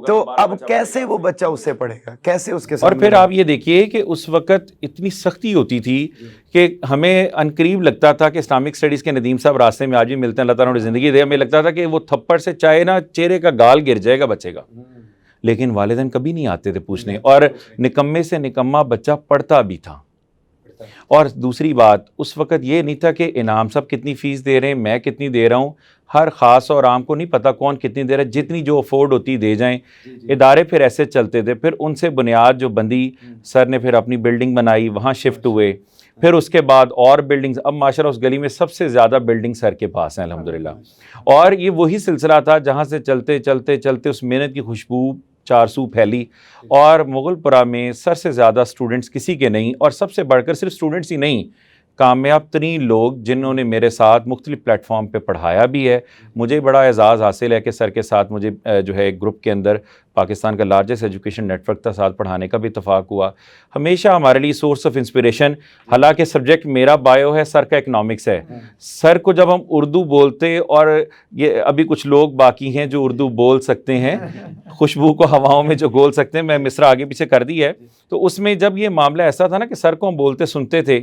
تو اب کیسے وہ بچہ اس سے پڑھے گا، کیسے اس کے اور سامنے. پھر آپ یہ دیکھیے کہ اس وقت اتنی سختی ہوتی تھی کہ ہمیں عنقریب لگتا تھا کہ اسلامک اسٹڈیز کے ندیم صاحب راستے میں آج بھی ملتے ہیں، اللہ تعالیٰ نے زندگی دے، ہمیں لگتا تھا کہ وہ تھپڑ سے چاہے نا چہرے کا گال گر جائے گا بچے کا. لیکن والدین کبھی نہیں آتے تھے پوچھنے، اور نکمے سے نکما بچہ پڑھتا بھی تھا. اور دوسری بات اس وقت یہ نہیں تھا کہ انعام صاحب کتنی فیس دے رہے ہیں، میں کتنی دے رہا ہوں، ہر خاص اور عام کو نہیں پتا کون کتنی دے رہا ہے، جتنی جو افورڈ ہوتی دے جائیں. ادارے پھر ایسے چلتے تھے، پھر ان سے بنیاد جو بندی، سر نے پھر اپنی بلڈنگ بنائی، وہاں شفٹ ہوئے، پھر اس کے بعد اور بلڈنگز. اب ماشاءاللہ اس گلی میں سب سے زیادہ بلڈنگ سر کے پاس ہیں الحمدللہ. اور یہ وہی سلسلہ تھا جہاں سے چلتے چلتے چلتے اس محنت کی خوشبو 400 پھیلی. اور مغل پورہ میں سر سے زیادہ سٹوڈنٹس کسی کے نہیں، اور سب سے بڑھ کر صرف سٹوڈنٹس ہی نہیں، کامیاب ترین لوگ جنہوں نے میرے ساتھ مختلف پلیٹ فارم پہ پڑھایا بھی ہے. مجھے بڑا اعزاز حاصل ہے کہ سر کے ساتھ مجھے جو ہے ایک گروپ کے اندر پاکستان کا لارجسٹ ایجوکیشن نیٹ ورک کا ساتھ پڑھانے کا بھی اتفاق ہوا. ہمیشہ ہمارے لیے سورس آف انسپریشن، حالانکہ سبجیکٹ میرا بایو ہے، سر کا اکنامکس ہے. سر کو جب ہم اردو بولتے، اور یہ ابھی کچھ لوگ باقی ہیں جو اردو بول سکتے ہیں، خوشبو کو ہواؤں میں جو گول سکتے ہیں، میں مصرع آگے پیچھے کر دی ہے. تو اس میں جب یہ معاملہ ایسا تھا نا کہ سر کو ہم بولتے سنتے تھے،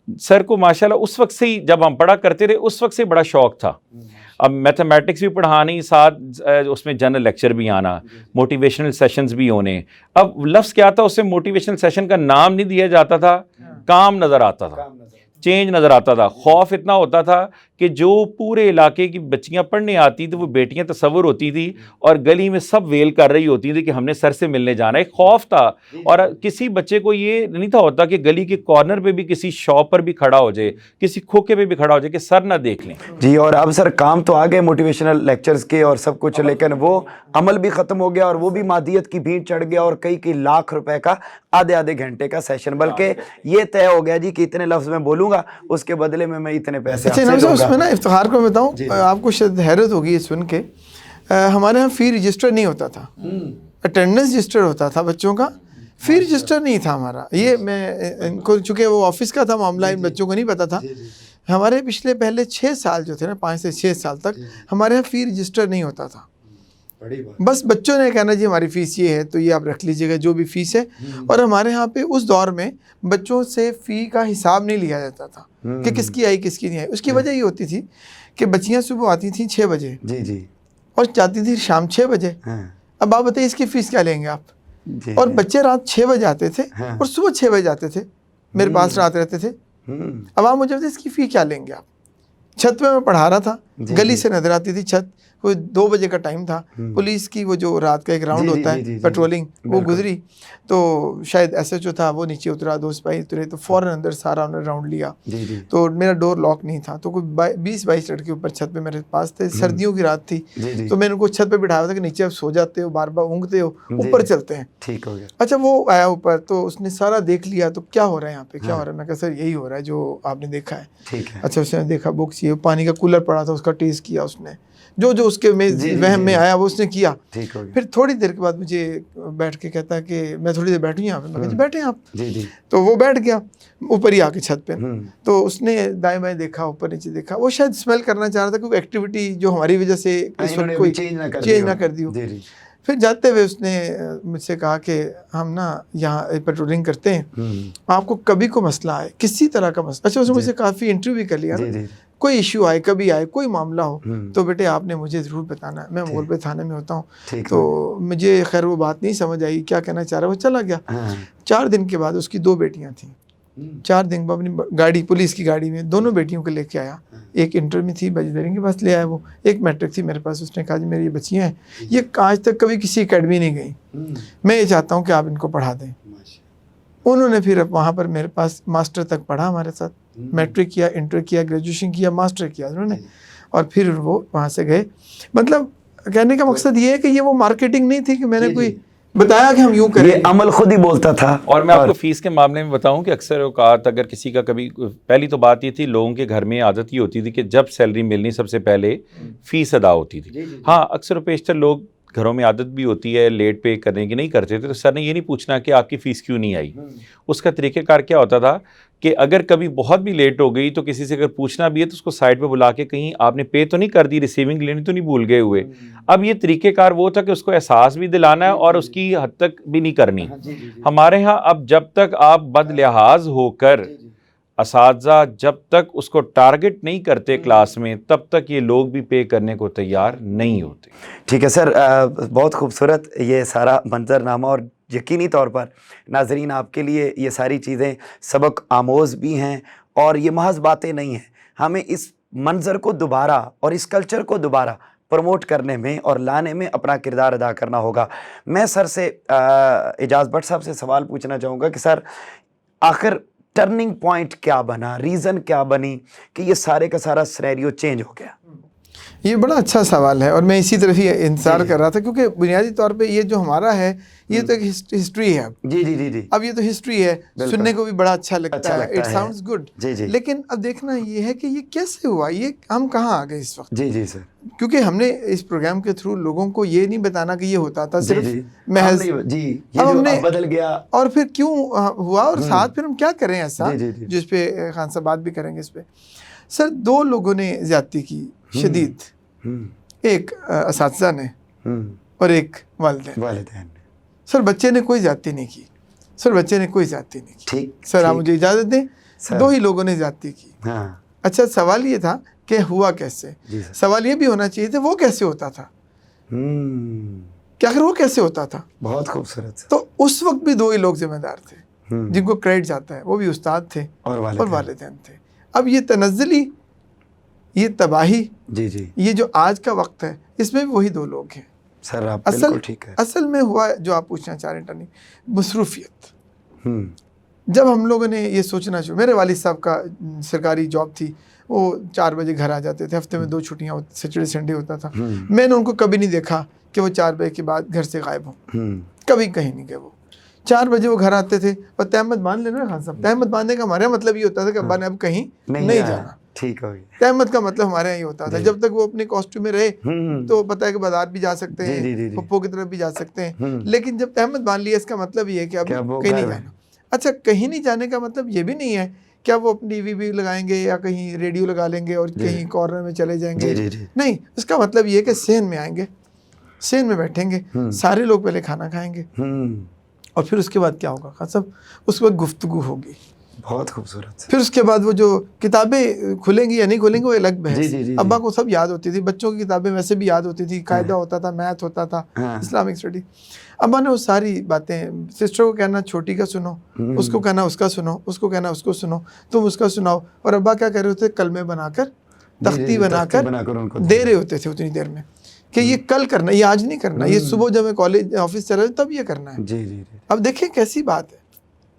سر کو ماشاءاللہ اس وقت سے ہی جب ہم پڑھا کرتے تھے اس وقت سے بڑا شوق تھا. اب میتھمیٹکس بھی پڑھانی، ساتھ اس میں جنرل لیکچر بھی آنا، موٹیویشنل سیشنز بھی ہونے. اب لفظ کیا تھا، اس سے موٹیویشنل سیشن کا نام نہیں دیا جاتا تھا، کام نظر آتا تھا، چینج نظر آتا تھا. خوف اتنا ہوتا تھا کہ جو پورے علاقے کی بچیاں پڑھنے آتی تھیں وہ بیٹیاں تصور ہوتی تھی، اور گلی میں سب ویل کر رہی ہوتی تھی کہ ہم نے سر سے ملنے جانا ہے. ایک خوف تھا، اور کسی بچے کو یہ نہیں تھا ہوتا کہ گلی کے کارنر پہ بھی کسی شاپ پر بھی کھڑا ہو جائے، کسی کھوکے پہ بھی کھڑا ہو جائے کہ سر نہ دیکھ لیں. جی. اور اب سر کام تو آ گئے موٹیویشنل لیکچرز کے اور سب کچھ، لیکن وہ عمل بھی ختم ہو گیا، اور وہ بھی مادیت کی بھیڑ چڑھ گیا، اور کئی لاکھ روپے کا آدھے گھنٹے کا سیشن، بلکہ یہ طے ہو گیا جی کہ اتنے لفظ میں بولوں گا، اس کے بدلے میں اتنے پیسے آپ سے لوں گا. اس میں نا افتخار کو میں بتاؤں، آپ کو شاید حیرت ہوگی یہ سن کے، ہمارے یہاں فی رجسٹر نہیں ہوتا تھا، اٹینڈنس رجسٹر ہوتا تھا بچوں کا، فی رجسٹر نہیں تھا ہمارا. یہ میں ان کو، چونکہ وہ آفس کا تھا معاملہ، ان بچوں کو نہیں پتا تھا. ہمارے پہلے 6 سال جو تھے نا، 5 سے 6 سال تک ہمارے یہاں فی رجسٹر نہیں ہوتا تھا. بس بچوں نے کہنا جی ہماری فیس یہ ہے تو یہ آپ رکھ لیجیے گا جو بھی فیس ہے. اور ہمارے ہاں پہ اس دور میں بچوں سے فی کا حساب نہیں لیا جاتا تھا کہ کس کی آئی کس کی نہیں آئی. اس کی وجہ یہ ہوتی تھی کہ بچیاں صبح آتی تھیں 6 بجے اور جاتی تھی شام 6 بجے. اب آپ بتائیے اس کی فیس کیا لیں گے آپ؟ اور بچے رات 6 بجے آتے تھے اور صبح 6 بجے آتے تھے میرے پاس رات رہتے تھے. اب آپ مجھے بتائیے اس کی فی کیا لیں گے آپ؟ چھت پہ میں پڑھا رہا تھا, گلی سے نظر آتی تھی چھت, کوئی 2 بجے کا ٹائم تھا, پولیس کی وہ جو رات کا ایک راؤنڈ ہوتا ہے پیٹرولنگ وہ گزری تو شاید ایس ایچ او تھا وہ نیچے اترا, 2 سپاہی اترے تو فوراً اندر سارا انہوں نے راؤنڈ لیا. تو میرا ڈور لاک نہیں تھا تو کوئی 20-22 لڑکے اوپر چھت پہ میرے پاس تھے. سردیوں کی رات تھی تو میں نے ان کو چھت پہ بٹھایا تھا کہ نیچے آپ سو جاتے ہو, بار بار اونگتے ہو, اوپر چلتے ہیں. ٹھیک ہو گیا. اچھا وہ آیا اوپر تو اس نے سارا دیکھ لیا تو کیا ہو رہا ہے یہاں پہ, کیا ہو رہا ہے؟ میں کہا سر یہی ہو رہا ہے جو آپ نے دیکھا ہے. اچھا اس نے دیکھا بک چاہیے, پانی کا کولر پڑا تھا اس کا ٹیسٹ کیا اس نے, جو اس کے وہم میں آیا وہ اس نے کیا. پھر تھوڑی دیر کے بعد مجھے بیٹھ کے کہتا ہے کہ میں تھوڑی دیر بیٹھوں یہاں پہ. میں کہا بیٹھے آپ. تو وہ بیٹھ گیا اوپر ہی آ کے چھت پہ. تو اس نے دائیں بائیں دیکھا, اوپر نیچے دیکھا, وہ شاید اسمیل کرنا چاہ رہا تھا کوئی ایکٹیویٹی جو ہماری وجہ سے اس وقت کوئی چینج نہ کر دی ہو. پھر جاتے ہوئے اس نے مجھ سے کہا کہ ہم نا یہاں پیٹرولنگ کرتے ہیں, آپ کو کبھی کو مسئلہ آئے کسی طرح کا مسئلہ, اچھا اس نے مجھ سے کافی انٹرویو بھی کر لیا, کوئی ایشو آئے کبھی آئے کوئی معاملہ ہو تو بیٹے آپ نے مجھے ضرور بتانا ہے. میں مغل پہ تھانے میں ہوتا ہوں. تو مجھے خیر وہ بات نہیں سمجھ آئی کیا کہنا چاہ رہا, وہ چلا گیا. 4 دن کے بعد اس کی 2 بیٹیاں تھیں. 4 دن بعد اپنی گاڑی, پولیس کی گاڑی میں دونوں بیٹیوں کو لے کے آیا. ایک انٹر میں تھی بجدرین کے پاس لے آیا, وہ ایک میٹرک تھی میرے پاس. اس نے کہا جی میری یہ بچیاں ہیں, یہ آج تک کبھی کسی اکیڈمی نہیں گئیں, میں یہ چاہتا ہوں کہ آپ ان کو پڑھا دیں. انہوں نے پھر وہاں پر میرے پاس ماسٹر تک پڑھا ہمارے ساتھ, میٹرک کیا, انٹر کیا, گریجویشن کیا, ماسٹر کیا انہوں نے, اور پھر وہ وہاں سے گئے. مطلب کہنے کا مقصد یہ ہے کہ یہ وہ مارکیٹنگ نہیں تھی کہ میں نے کوئی بتایا کہ ہم یوں کریں, یہ عمل خود ہی بولتا تھا. اور میں آپ کو فیس کے معاملے میں بتاؤں کہ اکثر اوقات اگر کسی کا کبھی, پہلی تو بات یہ تھی لوگوں کے گھر میں عادت یہ ہوتی تھی کہ جب سیلری ملنی سب سے پہلے فیس ادا ہوتی تھی. ہاں اکثر و بیشتر لوگ گھروں میں عادت بھی ہوتی ہے لیٹ پے کرنے کی, نہیں کرتے تھے. تو سر نے یہ نہیں پوچھنا کہ آپ کی فیس کیوں نہیں آئی. اس کا طریقہ کار کیا ہوتا تھا کہ اگر کبھی بہت بھی لیٹ ہو گئی تو کسی سے اگر پوچھنا بھی ہے تو اس کو سائڈ پہ بلا کے کہیں آپ نے پے تو نہیں کر دی, ریسیونگ لینی تو نہیں بھول گئے ہوئے. اب یہ طریقہ کار وہ تھا کہ اس کو احساس بھی دلانا ہے اور اس کی حد تک بھی نہیں کرنی. ہمارے ہاں اب جب تک آپ بد لحاظ ہو کر اساتذہ جب تک اس کو ٹارگٹ نہیں کرتے کلاس میں تب تک یہ لوگ بھی پے کرنے کو تیار نہیں ہوتے. ٹھیک ہے سر, بہت خوبصورت یہ سارا منظرنامہ, اور یقینی طور پر ناظرین آپ کے لیے یہ ساری چیزیں سبق آموز بھی ہیں اور یہ محض باتیں نہیں ہیں. ہمیں اس منظر کو دوبارہ اور اس کلچر کو دوبارہ پروموٹ کرنے میں اور لانے میں اپنا کردار ادا کرنا ہوگا. میں سر سے اعجاز بٹ صاحب سے سوال پوچھنا چاہوں گا کہ سر آخر ٹرننگ پوائنٹ کیا بنا, ریزن کیا بنی کہ یہ سارے کا سارا سینیریو چینج ہو گیا؟ یہ بڑا اچھا سوال ہے اور میں اسی طرف ہی انتظار کر رہا تھا, کیونکہ بنیادی طور پہ یہ جو ہمارا ہے یہ تو ایک ہسٹری ہے. جی. اب یہ تو ہسٹری ہے, سننے کو بھی بڑا اچھا لگتا ہے, اٹ ساؤنڈز گڈ. لیکن اب دیکھنا یہ ہے کہ یہ کیسے ہوا, یہ ہم کہاں آ گئے اس وقت. جی سر. کیونکہ ہم نے اس پروگرام کے تھرو لوگوں کو یہ نہیں بتانا کہ یہ ہوتا تھا صرف محض اب ہم نے بدل گیا اور پھر کیوں ہوا, اور ساتھ پھر ہم کیا کریں ایسا جو اس پہ خان صاحب بات بھی کریں گے اس پہ. سر 2 لوگوں نے زیادتی کی شدید, ایک اساتذہ نے اور ایک والدین. سر بچے نے کوئی زیادتی نہیں کی, سر آپ مجھے اجازت دیں, 2 ہی لوگوں نے زیادتی کی. اچھا سوال یہ تھا کہ ہوا کیسے, سوال یہ بھی ہونا چاہیے تھا وہ کیسے ہوتا تھا, کہ آخر وہ کیسے ہوتا تھا. بہت خوبصورت. تو اس وقت بھی 2 ہی لوگ ذمہ دار تھے جن کو کریڈٹ جاتا ہے, وہ بھی استاد تھے اور والدین تھے. اب یہ تنزلی, یہ تباہی, یہ جو آج کا وقت ہے اس میں بھی وہی 2 لوگ ہیں. سر آپ بالکل ٹھیک ہے. اصل میں ہوا جو آپ پوچھنا چاہ رہے ہیں ٹرننگ, مصروفیت. جب ہم لوگوں نے یہ سوچنا شروع, میرے والد صاحب کا سرکاری جاب تھی, وہ 4 بجے گھر آ جاتے تھے, ہفتے میں 2 چھٹیاں, سیٹرڈے سنڈے ہوتا تھا. میں نے ان کو کبھی نہیں دیکھا کہ وہ 4 بجے کے بعد گھر سے غائب ہوں, کبھی کہیں نہیں گئے. وہ 4 بجے وہ گھر آتے تھے اور تہمت باندھ لینا خان صاحب. تہمت باندھنے کا ہمارا مطلب یہ ہوتا تھا کہ ابا نے اب کہیں نہیں جانا. ٹھیک ہو گیا. تہمت کا مطلب ہمارے یہاں یہ ہوتا تھا جب تک وہ اپنے کاسٹیوم میں رہے تو پتہ ہے کہ بازار بھی جا سکتے ہیں, پھپھو کی طرف بھی جا سکتے ہیں. لیکن جب تہمت باندھ لیا اس کا مطلب یہ ہے کہ اب کہیں نہیں جانا. اچھا کہیں نہیں جانے کا مطلب یہ بھی نہیں ہے کیا وہ اپنی ٹی وی بھی لگائیں گے یا کہیں ریڈیو لگا لیں گے اور کہیں کارنر میں چلے جائیں گے. نہیں, اس کا مطلب یہ ہے کہ صحن میں آئیں گے, سین میں بیٹھیں گے, سارے لوگ پہلے کھانا کھائیں گے, اور پھر اس کے بعد کیا ہوگا خان صاحب, اس کے بعد گفتگو ہوگی. بہت خوبصورت. پھر اس کے بعد وہ جو کتابیں کھلیں گی یا نہیں کھلیں گی وہ الگ بحث. ابا کو سب یاد ہوتی تھی, بچوں کی کتابیں ویسے بھی یاد ہوتی تھی, قاعدہ ہوتا تھا, میتھ ہوتا تھا, اسلامک اسٹڈی. ابا نے وہ ساری باتیں, سسٹر کو کہنا چھوٹی کا سنو, اس کو کہنا اس کا سنو, اس کو کہنا اس کو سنو, تم اس کا سناؤ. اور ابا کیا کہہ رہے ہوتے, کلمے بنا کر, تختی بنا کر دے رہے ہوتے تھے اتنی دیر میں, کہ یہ کل کرنا, یہ آج نہیں کرنا, یہ صبح جب میں کالج آفس چلا تب یہ کرنا ہے. اب دیکھیں کیسی بات ہے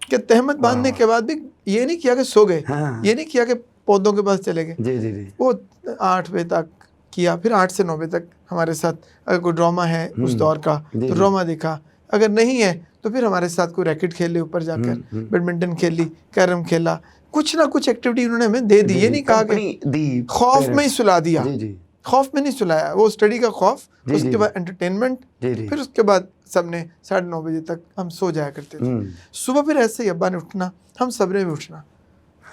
کہ تہمت باندھنے کے بعد بھی یہ نہیں کیا کہ سو گئے, یہ نہیں کیا کہ پودوں کے پاس چلے گئے. وہ 8 بجے تک کیا, پھر 8 سے 9 بجے تک ہمارے ساتھ, اگر کوئی ڈرامہ ہے اس دور کا تو ڈرامہ دیکھا, اگر نہیں ہے تو پھر ہمارے ساتھ کوئی ریکٹ کھیل لے, اوپر جا کر بیڈمنٹن کھیل لی, کیرم کھیلا, کچھ نہ کچھ ایکٹیویٹی انہوں نے ہمیں دے دی. یہ نہیں کہا کہ خوف میں ہی سلا دیا, خوف میں نہیں سلایا, وہ اسٹڈی کا خوف, اس کے بعد انٹرٹینمنٹ, پھر اس کے بعد سب نے 9:30 بجے تک ہم سو جایا کرتے تھے. صبح پھر ایسے ہی ابا نے اٹھنا, ہم سب نے بھی اٹھنا.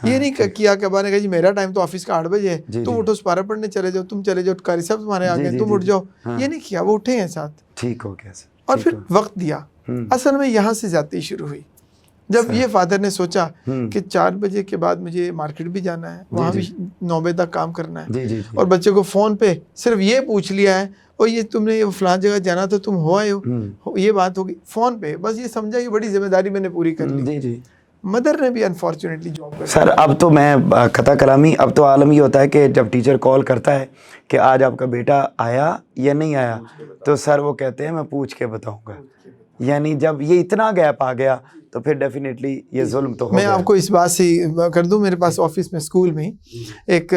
یہ نہیں کیا کہ ابا نے کہا جی میرا ٹائم تو آفس کا 8 بجے ہے, تم اٹھو سپارہ پڑھنے چلے جاؤ, تم چلے جاؤ, قاری صاحب تمہارے آ گئے, تم اٹھ جاؤ. یہ نہیں کیا, وہ اٹھے ہیں ساتھ, ٹھیک ہو گیا. اور پھر وقت دیا. اصل میں یہاں سے زیادتی شروع ہوئی جب یہ فادر نے سوچا کہ 4 بجے کے بعد مجھے مارکیٹ بھی جانا ہے, وہاں بھی 9 بجے تک کام کرنا ہے, اور بچے کو فون پہ صرف یہ پوچھ لیا ہے, اور یہ تم نے یہ فلاں جگہ جانا تھا, تم ہو آئے ہو, یہ بات ہوگی فون پہ. بس یہ سمجھا یہ بڑی ذمہ داری میں نے پوری کر لی. مدر نے بھی انفارچونیٹلی جاب کر. سر اب تو میں قطع کلامی, اب تو عالم یہ ہوتا ہے کہ جب ٹیچر کال کرتا ہے کہ آج آپ کا بیٹا آیا یا نہیں آیا, تو سر وہ کہتے ہیں میں پوچھ کے بتاؤں گا. یعنی جب یہ اتنا گیپ آ گیا تو پھر ڈیفینیٹلی یہ ظلم تو ہو میں گیا. آپ کو اس بات سے کر دوں, میرے پاس آفس میں اسکول میں ایک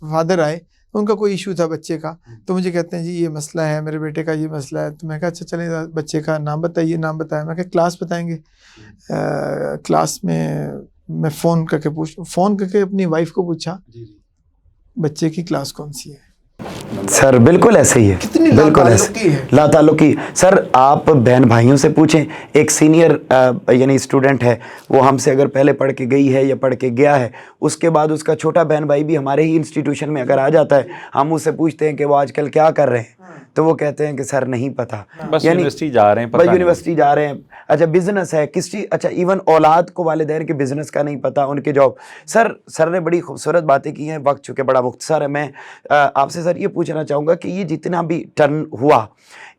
فادر آئے, ان کا کوئی ایشو تھا بچے کا, تو مجھے کہتے ہیں جی یہ مسئلہ ہے میرے بیٹے کا, یہ مسئلہ ہے. تو میں کہا اچھا چلیں بچے کا نام بتائیے. نام بتایا, میں کہا کلاس بتائیں گے. کلاس میں فون کر کے اپنی وائف کو پوچھا بچے کی کلاس کون سی ہے. سر بالکل ایسے ہی ہے, کتنی بالکل ایسے لا تعلقی. سر آپ بہن بھائیوں سے پوچھیں, ایک سینئر یعنی اسٹوڈنٹ ہے, وہ ہم سے اگر پہلے پڑھ کے گئی ہے یا پڑھ کے گیا ہے, اس کے بعد اس کا چھوٹا بہن بھائی بھی ہمارے ہی انسٹیٹیوشن میں اگر آ جاتا ہے, ہم اس سے پوچھتے ہیں کہ وہ آج کل کیا کر رہے ہیں, تو وہ کہتے ہیں کہ سر نہیں پتا, بس یونیورسٹی جا رہے ہیں, بس یونیورسٹی جا رہے ہیں. اچھا بزنس ہے کس چیز, اچھا ایون اولاد کو والدین کے بزنس کا نہیں پتا, ان کے جاب. سر نے بڑی خوبصورت باتیں کی ہیں, وقت چونکہ بڑا مختصر ہے. میں آپ سے سر یہ پوچھنا چاہوں گا کہ یہ جتنا بھی ٹرن ہوا,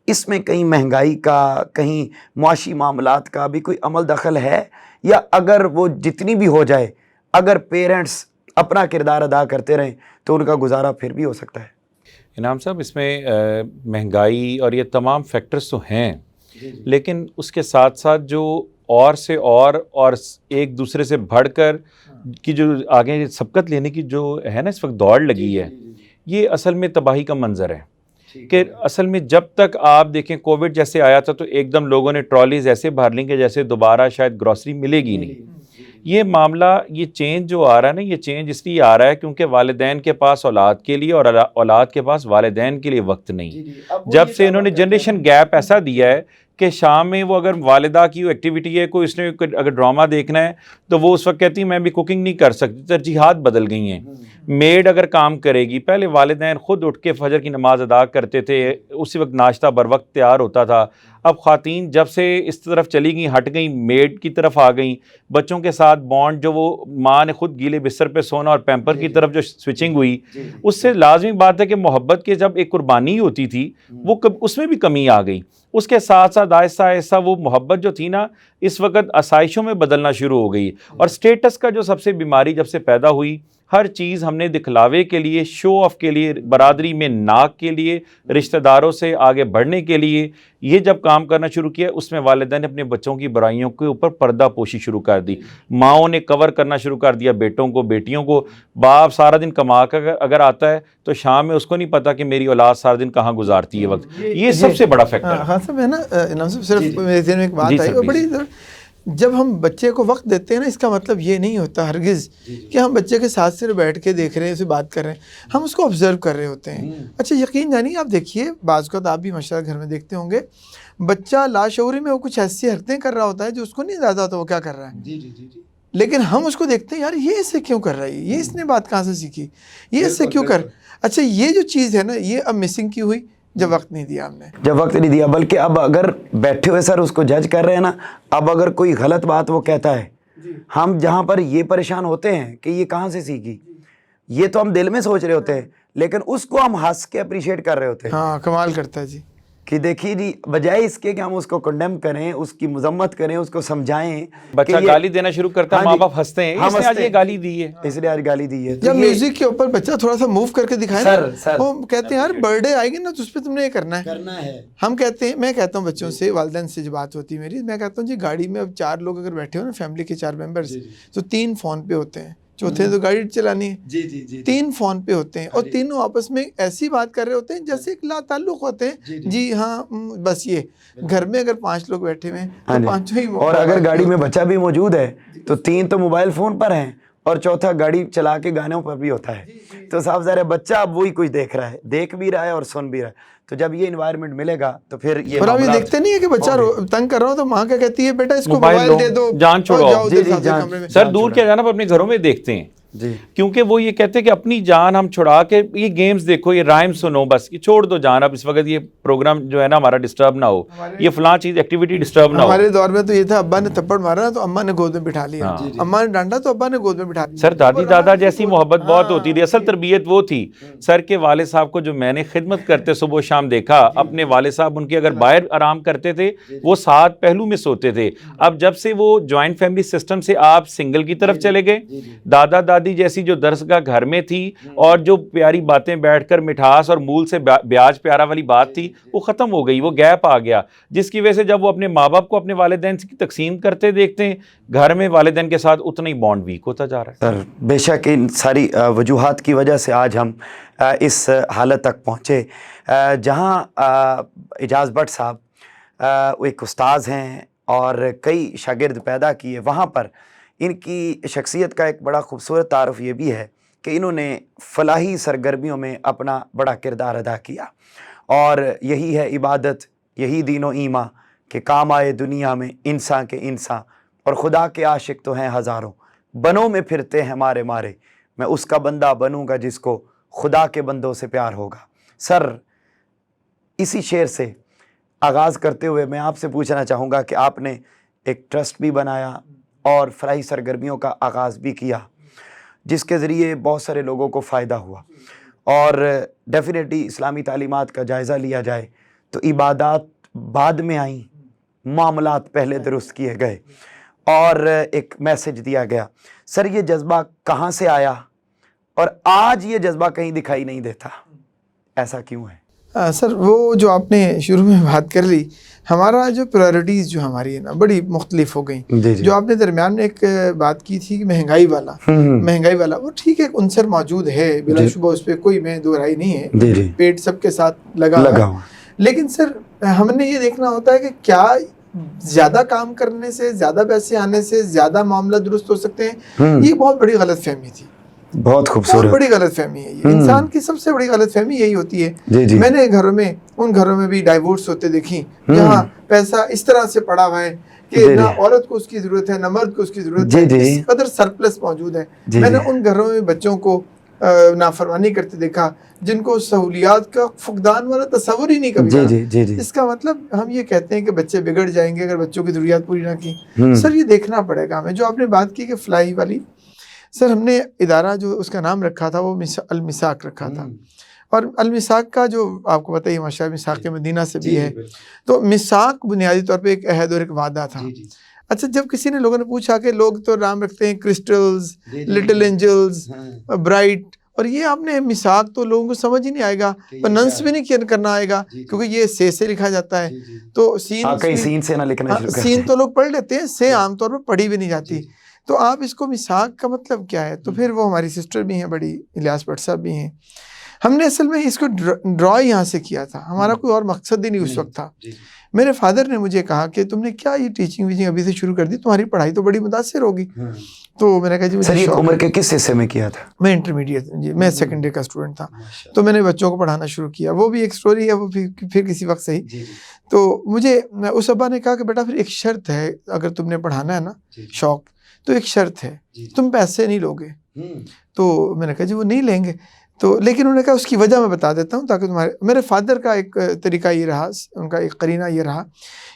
اس میں کہیں مہنگائی کا, کہیں معاشی معاملات کا بھی کوئی عمل دخل ہے, یا اگر وہ جتنی بھی ہو جائے, اگر پیرنٹس اپنا کردار ادا کرتے رہیں تو ان کا گزارا پھر بھی ہو سکتا ہے؟ انعام صاحب اس میں مہنگائی اور یہ تمام فیکٹرز تو ہیں, لیکن اس کے ساتھ ساتھ جو اور سے اور ایک دوسرے سے بڑھ کر کی جو آگے سبقت لینے کی جو ہے نا اس وقت دوڑ لگی ہے, یہ اصل میں تباہی کا منظر ہے. کہ اصل میں جب تک آپ دیکھیں کووڈ جیسے آیا تھا تو ایک دم لوگوں نے ٹرالیز ایسے بھر لیں کہ جیسے دوبارہ شاید گروسری ملے گی نہیں. یہ معاملہ, یہ چینج جو آ رہا ہے نا, یہ چینج اس لیے آ رہا ہے کیونکہ والدین کے پاس اولاد کے لیے اور اولاد کے پاس والدین کے لیے وقت نہیں. جب سے انہوں نے جنریشن گیپ ایسا دیا ہے کہ شام میں وہ اگر والدہ کی ایکٹیویٹی ہے, کوئی اس نے اگر ڈرامہ دیکھنا ہے تو وہ اس وقت کہتی میں بھی کوکنگ نہیں کر سکتی, ترجیحات بدل گئی ہیں. میڈ اگر کام کرے گی, پہلے والدین خود اٹھ کے فجر کی نماز ادا کرتے تھے, اسی وقت ناشتہ بر وقت تیار ہوتا تھا. اب خواتین جب سے اس طرف چلی گئیں, ہٹ گئیں, میڈ کی طرف آ گئیں, بچوں کے ساتھ بانڈ جو وہ ماں نے خود گیلے بستر پہ سونا اور پیمپر کی طرف جو سوئچنگ ہوئی, اس سے لازمی بات ہے کہ محبت کی جب ایک قربانی ہوتی تھی وہ اس میں بھی کمی آ گئی. اس کے ساتھ ساتھ آہستہ آہستہ وہ محبت جو تھی نا اس وقت آسائشوں میں بدلنا شروع ہو گئی. اور سٹیٹس کا جو سب سے بیماری جب سے پیدا ہوئی, ہر چیز ہم نے دکھلاوے کے لیے, شو آف کے لیے, برادری میں ناک کے لیے, رشتہ داروں سے آگے بڑھنے کے لیے یہ جب کام کرنا شروع کیا, اس میں والدین نے اپنے بچوں کی برائیوں کے اوپر پردہ پوشی شروع کر دی. ماؤں نے کور کرنا شروع کر دیا بیٹوں کو, بیٹیوں کو. باپ سارا دن کما کر اگر آتا ہے تو شام میں اس کو نہیں پتا کہ میری اولاد سارا دن کہاں گزارتی ہے وقت. یہ سب سے بڑا فیکٹر ہے. ہاں صاحب ہے نا, انعام صاحب صرف میرے ذہن میں ایک بات آئی, اور بڑی جب ہم بچے کو وقت دیتے ہیں نا, اس کا مطلب یہ نہیں ہوتا ہرگز کہ ہم بچے کے ساتھ صرف بیٹھ کے دیکھ رہے ہیں, اسے بات کر رہے ہیں, ہم اس کو آبزرو کر رہے ہوتے ہیں. اچھا یقین جانیے, آپ دیکھیے بعض اوقات آپ بھی ماشاء اللہ گھر میں دیکھتے ہوں گے, بچہ لاشعوری میں وہ کچھ ایسی حرکتیں کر رہا ہوتا ہے جو اس کو نہیں اندازہ ہوتا وہ کیا کر رہا ہے, لیکن ہم اس کو دیکھتے ہیں, یار یہ ایسے کیوں کر رہا ہے, یہ اس نے بات کہاں سے سیکھی, یہ اس سے کیوں کر. اچھا یہ جو چیز ہے نا, یہ اب مسنگ کی ہوئی, جب وقت نہیں دیا ہم نے. جب وقت نہیں دیا, بلکہ اب اگر بیٹھے ہوئے سر اس کو جج کر رہے ہیں نا, اب اگر کوئی غلط بات وہ کہتا ہے, ہم جہاں پر یہ پریشان ہوتے ہیں کہ یہ کہاں سے سیکھی, یہ تو ہم دل میں سوچ رہے ہوتے ہیں, لیکن اس کو ہم ہنس کے اپریشیٹ کر رہے ہوتے ہیں. ہاں کمال کرتا ہے جی. کہ دیکھیے جی, بجائے اس کے کہ ہم اس کو کنڈیم کریں, اس کی مذمت کریں, اس کو سمجھائیں. بچہ گالی دینا شروع کرتا ہے, ماں باپ ہنستے ہیں, اس نے آج یہ گالی دی ہے, اس نے آج گالی دی ہے. جب میوزک کے اوپر بچہ تھوڑا سا موو کر کے دکھائے نا, وہ کہتے ہیں یار برتھ ڈے آئے گی نا تو اس پہ تم نے یہ کرنا ہے. ہم کہتے ہیں, میں کہتا ہوں بچوں سے, والدین سے جو بات ہوتی ہے میری, میں کہتا ہوں جی گاڑی میں اب 4 لوگ اگر بیٹھے ہو نا, فیملی کے 4 ممبرز, تو 3 فون پہ ہوتے ہیں, چوتھے تو گاڑی چلانی ہے, 3 فون پہ ہوتے ہیں, اور تینوں آپس میں ایسی بات کر رہے ہوتے ہیں جیسے ایک لا تعلق ہوتے ہیں. جی ہاں بس یہ گھر میں اگر 5 لوگ بیٹھے ہوئے ہیں تو 5 ہی, اور اگر گاڑی میں بچہ بھی موجود ہے تو 3 تو موبائل فون پر ہیں, اور چوتھا گاڑی چلا کے گانوں پر بھی ہوتا ہے. تو صاحب ظاہر ہے بچہ اب وہی کچھ دیکھ رہا ہے, دیکھ بھی رہا ہے اور سن بھی رہا ہے. تو جب یہ انوائرمنٹ ملے گا تو پھر یہ, اور اب یہ دیکھتے نہیں ہے کہ بچہ تنگ کر رہا ہو تو ماں کیا کہتی ہے, بیٹا اس کو موبائل دے دو, جان چھوڑو. سر دور کیا جانا, اپنے گھروں میں دیکھتے ہیں, کیونکہ وہ یہ کہتے ہیں کہ اپنی جان ہم چھڑا کے یہ گیمز دیکھو, یہ رائم سنو, بس یہ چھوڑ دو جان, اب اس وقت یہ پروگرام جو ہے نا ہمارا ڈسٹرب نہ ہو, یہ فلاں چیز ایکٹیویٹی ڈسٹرب نہ ہو. ہمارے دور میں تو یہ تھا, ابا نے تھپڑ مارا تو اماں نے گود میں بٹھا لیا, اماں نے ڈانٹا تو ابا نے گود میں بٹھا لیا. سر دادی دادا جیسی محبت بہت ہوتی تھی, اصل تربیت وہ تھی. سر کے والد صاحب کو جو میں نے خدمت کرتے صبح و شام دیکھا, اپنے والد صاحب ان کے اگر باہر آرام کرتے تھے وہ 7 پہلو میں سوتے تھے. اب جب سے وہ جوائنٹ فیملی سسٹم سے آپ سنگل کی طرف چلے گئے, دادا دادی جیسی جو درس کا گھر میں تھی اور جو پیاری باتیں بیٹھ کر مٹھاس اور مول سے بیاج پیارا والی بات تھی, وہ ختم ہو گئی, وہ گیپ آ گیا, جس کی وجہ سے جب وہ اپنے ماں باپ کو اپنے والدین کی تقسیم کرتے دیکھتے ہیں, گھر میں والدین کے ساتھ اتنا ہی بانڈ ویک ہوتا جا رہا ہے. سر بے شک ان ساری وجوہات کی وجہ سے آج ہم اس حالت تک پہنچے جہاں اعجاز بٹ صاحب ایک استاذ ہیں اور کئی شاگرد پیدا کیے. وہاں پر ان کی شخصیت کا ایک بڑا خوبصورت تعارف یہ بھی ہے کہ انہوں نے فلاحی سرگرمیوں میں اپنا بڑا کردار ادا کیا, اور یہی ہے عبادت, یہی دین و ایمان کہ کام آئے دنیا میں انسان کے انسان, اور خدا کے عاشق تو ہیں ہزاروں, بنوں میں پھرتے ہیں مارے مارے, میں اس کا بندہ بنوں گا جس کو خدا کے بندوں سے پیار ہوگا. سر اسی شعر سے آغاز کرتے ہوئے میں آپ سے پوچھنا چاہوں گا کہ آپ نے ایک ٹرسٹ بھی بنایا اور فلاحی سرگرمیوں کا آغاز بھی کیا, جس کے ذریعے بہت سارے لوگوں کو فائدہ ہوا, اور ڈیفینیٹلی اسلامی تعلیمات کا جائزہ لیا جائے تو عبادات بعد میں آئیں, معاملات پہلے درست کیے گئے اور ایک میسج دیا گیا. سر یہ جذبہ کہاں سے آیا, اور آج یہ جذبہ کہیں دکھائی نہیں دیتا, ایسا کیوں ہے؟ سر وہ جو آپ نے شروع میں بات کر لی, ہمارا جو پرائرٹیز جو ہماری ہے نا بڑی مختلف ہو گئیں. جو آپ نے درمیان میں ایک بات کی تھی کہ مہنگائی والا وہ ٹھیک ہے, عنصر موجود ہے بلا شبہ, اس پہ کوئی میں دو رائے نہیں ہے, پیٹ سب کے ساتھ لگا. لیکن سر ہم نے یہ دیکھنا ہوتا ہے کہ کیا زیادہ کام کرنے سے, زیادہ پیسے آنے سے زیادہ معاملہ درست ہو سکتے ہیں؟ یہ بہت بڑی غلط فہمی تھی, بہت خوبصورت بڑی غلط فہمی ہے. انسان کی سب سے بڑی غلط فہمی یہی ہوتی ہے. میں نے گھروں میں, ان گھروں میں بھی ڈائیورس ہوتے دیکھی جہاں پیسہ اس طرح سے پڑا ہوا ہے کہ نہ عورت کو اس کی ضرورت ہے, نہ مرد کو اس کی ضرورت ہے, اس قدر سرپلس موجود ہے. میں نے ان گھروں میں بچوں کو نافرمانی کرتے دیکھا جن کو سہولیات کا فقدان والا تصور ہی نہیں کبھی. اس کا مطلب ہم یہ کہتے ہیں کہ بچے بگڑ جائیں گے اگر بچوں کی ضروریات پوری نہ کی. سر یہ دیکھنا پڑے گا ہمیں. جو آپ نے بات کی کہ فلاحی والی, سر ہم نے ادارہ جو اس کا نام رکھا تھا وہ المساک رکھا تھا, اور المساک کا جو آپ کو بتائیے ماشاء اللہ مساک مدینہ سے بھی ہے, تو مساک بنیادی طور پہ ایک عہد اور ایک وعدہ تھا. اچھا جب کسی نے لوگوں نے پوچھا کہ لوگ تو نام رکھتے ہیں کرسٹلز, لٹل اینجلز, برائٹ, اور یہ آپ نے مساک تو لوگوں کو سمجھ ہی نہیں آئے گا, پرننس بھی نہیں کرنا آئے گا کیونکہ یہ سے لکھا جاتا ہے, تو سین سے نہ لکھنا شروع کرتے ہیں. سین تو لوگ پڑھ لیتے ہیں, سے عام طور پر پڑھی بھی نہیں جاتی. تو آپ اس کو مساک کا مطلب کیا ہے؟ تو پھر وہ ہماری سسٹر بھی ہیں بڑی, الیاس بٹ صاحب بھی ہیں. ہم نے اصل میں اس کو ڈرا یہاں سے کیا تھا, ہمارا کوئی اور مقصد ہی نہیں اس وقت تھا. میرے فادر نے مجھے کہا کہ تم نے کیا یہ ٹیچنگ ویچنگ ابھی سے شروع کر دی, تمہاری پڑھائی تو بڑی متاثر ہوگی. تو میں نے کہا جی سر یہ عمر کے کس حصے میں کیا تھا؟ میں انٹرمیڈیٹ, جی میں سیکنڈری کا اسٹوڈنٹ تھا, تو میں نے بچوں کو پڑھانا شروع کیا. وہ بھی ایک سٹوری ہے, وہ پھر کسی وقت صحیح. تو مجھے اس ابا نے کہا کہ بیٹا پھر ایک شرط ہے, اگر تم نے پڑھانا ہے نا شوق, تو ایک شرط ہے, تم پیسے نہیں لوگے. تو میں نے کہا جی وہ نہیں لیں گے. تو لیکن انہوں نے کہا اس کی وجہ میں بتا دیتا ہوں تاکہ میرے فادر کا ایک طریقہ یہ رہا، ان کا ایک قرینہ یہ رہا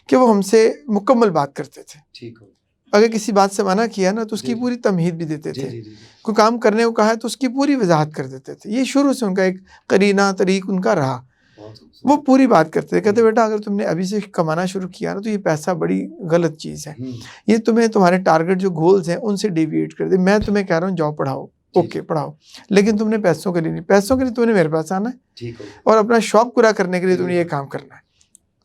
کہ وہ ہم سے مکمل بات کرتے تھے. ٹھیک ہو اگر کسی بات سے منع کیا نا تو اس کی پوری تمہید بھی دیتے تھے. کوئی کام کرنے کو کہا ہے تو اس کی پوری وضاحت کر دیتے تھے. یہ شروع سے ان کا ایک قرینہ طریق ان کا رہا. وہ پوری بات کرتے تھے. کہتے بیٹا اگر تم نے ابھی سے کمانا شروع کیا نا تو یہ پیسہ بڑی غلط چیز ہے. یہ تمہیں تمہارے ٹارگٹ جو گولز ہیں ان سے ڈیویٹ کر دے. میں تمہیں کہہ رہا ہوں جاؤ پڑھاؤ، اوکے پڑھاؤ، لیکن تم نے پیسوں کے لیے نہیں، پیسوں کے لیے تم نے میرے پاس آنا ہے اور اپنا شوق پورا کرنے کے لیے تم نے یہ کام کرنا ہے.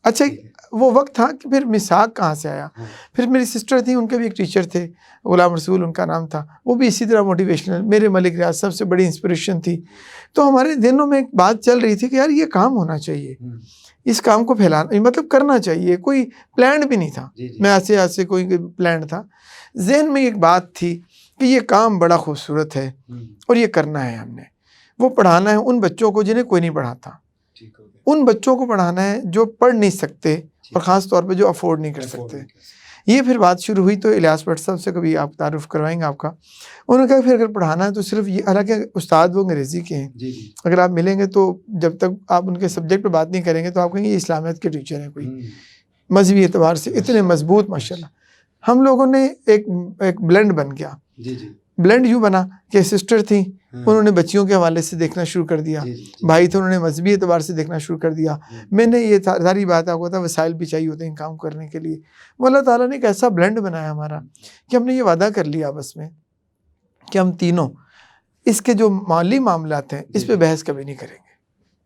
اچھا وہ وقت تھا کہ پھر مساق کہاں سے آیا. پھر میری سسٹر تھی، ان کے بھی ایک ٹیچر تھے، غلام رسول ان کا نام تھا، وہ بھی اسی طرح موٹیویشنل، میرے ملک ریاض سب سے بڑی انسپریشن تھی. تو ہمارے دنوں میں ایک بات چل رہی تھی کہ یار یہ کام ہونا چاہیے، اس کام کو پھیلانا مطلب کرنا چاہیے. کوئی پلان بھی نہیں تھا، میں ایسے کوئی پلان تھا. ذہن میں ایک بات تھی کہ یہ کام بڑا خوبصورت ہے اور یہ کرنا ہے ہم نے. وہ پڑھانا ہے ان بچوں کو جنہیں کوئی نہیں پڑھاتا، ان بچوں کو پڑھانا ہے جو پڑھ نہیں سکتے اور خاص طور پہ جو افورڈ نہیں کر سکتے. یہ پھر بات شروع ہوئی تو الیاس بٹ صاحب سے کبھی آپ تعارف کروائیں گے آپ کا. انہوں نے کہا پھر اگر پڑھانا ہے تو صرف یہ، حالانکہ استاد وہ انگریزی کے ہیں، اگر آپ ملیں گے تو جب تک آپ ان کے سبجیکٹ پہ بات نہیں کریں گے تو آپ کہیں گے یہ اسلامیت کے ٹیچر ہیں، کوئی مذہبی اعتبار سے اتنے مضبوط ماشاءاللہ. ہم لوگوں نے ایک بلینڈ بن گیا. بلینڈ یوں بنا کہ سسٹر تھیں، انہوں نے بچیوں کے حوالے سے دیکھنا شروع کر دیا، بھائی تھے انہوں نے مذہبی اعتبار سے دیکھنا شروع کر دیا. میں نے یہ ساری بات آپ کو تھا، وسائل بھی چاہیے ہوتے ہیں کام کرنے کے لیے. وہ اللہ تعالیٰ نے ایک ایسا بلینڈ بنایا ہمارا کہ ہم نے یہ وعدہ کر لیا آپس میں کہ ہم تینوں اس کے جو مالی معاملات ہیں اس پہ بحث کبھی نہیں کریں گے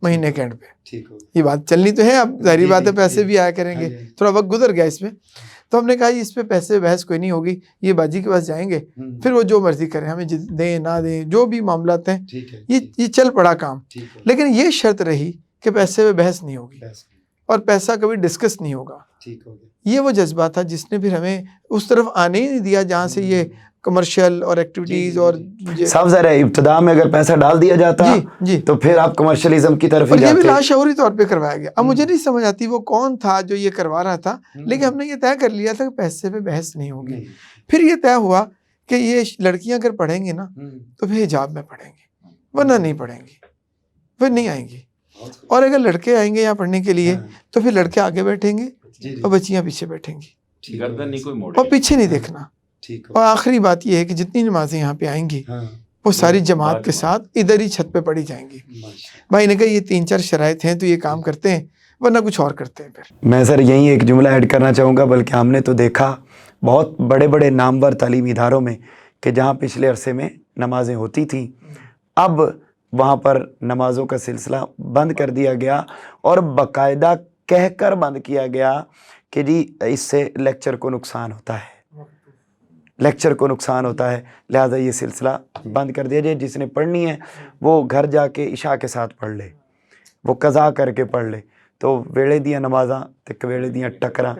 مہینے کے اینڈ پہ. یہ بات چلنی تو ہے، اب ظاہری بات ہے پیسے بھی آیا کریں گے، تھوڑا وقت گزر گیا اس میں. تو ہم نے کہا اس پہ پیسے بحث کوئی نہیں ہوگی، یہ باجی کے پاس جائیں گے، پھر وہ جو مرضی کریں، ہمیں دیں نہ دیں جو بھی معاملات ہیں یہ چل پڑا کام. لیکن یہ شرط رہی کہ پیسے پہ بحث نہیں ہوگی اور پیسہ کبھی ڈسکس نہیں ہوگا. یہ وہ جذبہ تھا جس نے پھر ہمیں اس طرف آنے ہی نہیں دیا جہاں سے یہ کمرشل اور ایکٹیویٹیز اور صاحب ذرا ابتدا میں اگر پیسہ ڈال دیا جاتا تو پھر آپ کمرشلزم کی طرف ہی جاتے. یہ بھی لاشعوری طور پہ کروایا گیا. اب مجھے نہیں سمجھ آتی وہ کون تھا جو یہ کروا رہا تھا، لیکن ہم نے یہ طے کر لیا تھا کہ پیسے پہ بحث نہیں ہوگی. پھر یہ طے ہوا کہ یہ لڑکیاں اگر پڑھیں گی نا تو پھر حجاب میں پڑھیں گی، ورنہ نہیں پڑھیں گی، پھر نہیں آئیں گی. اور اگر لڑکے آئیں گے یہاں پڑھنے کے لیے تو پھر لڑکے آگے بیٹھیں گے اور بچیاں پیچھے بیٹھیں گی اور پیچھے نہیں دیکھنا. اور آخری بات یہ ہے کہ جتنی نمازیں یہاں پہ آئیں گی وہ ساری جماعت کے ساتھ ادھر ہی چھت پہ پڑھی جائیں گی. بھائی نے کہا یہ 3-4 شرائط ہیں تو یہ کام کرتے ہیں ورنہ کچھ اور کرتے ہیں. پھر میں سر یہیں ایک جملہ ایڈ کرنا چاہوں گا، بلکہ ہم نے تو دیکھا بہت بڑے بڑے نامور تعلیمی اداروں میں کہ جہاں پچھلے عرصے میں نمازیں ہوتی تھیں اب وہاں پر نمازوں کا سلسلہ بند کر دیا گیا اور باقاعدہ کہہ کر بند کیا گیا کہ جی اس سے لیکچر کو نقصان ہوتا ہے، لیکچر کو نقصان ہوتا ہے، لہٰذا یہ سلسلہ بند کر دیا جائے. جس نے پڑھنی ہے وہ گھر جا کے عشاء کے ساتھ پڑھ لے، وہ قضا کر کے پڑھ لے. تو ویڑے دیا نمازاں تے ویڑے دیا ٹکراں،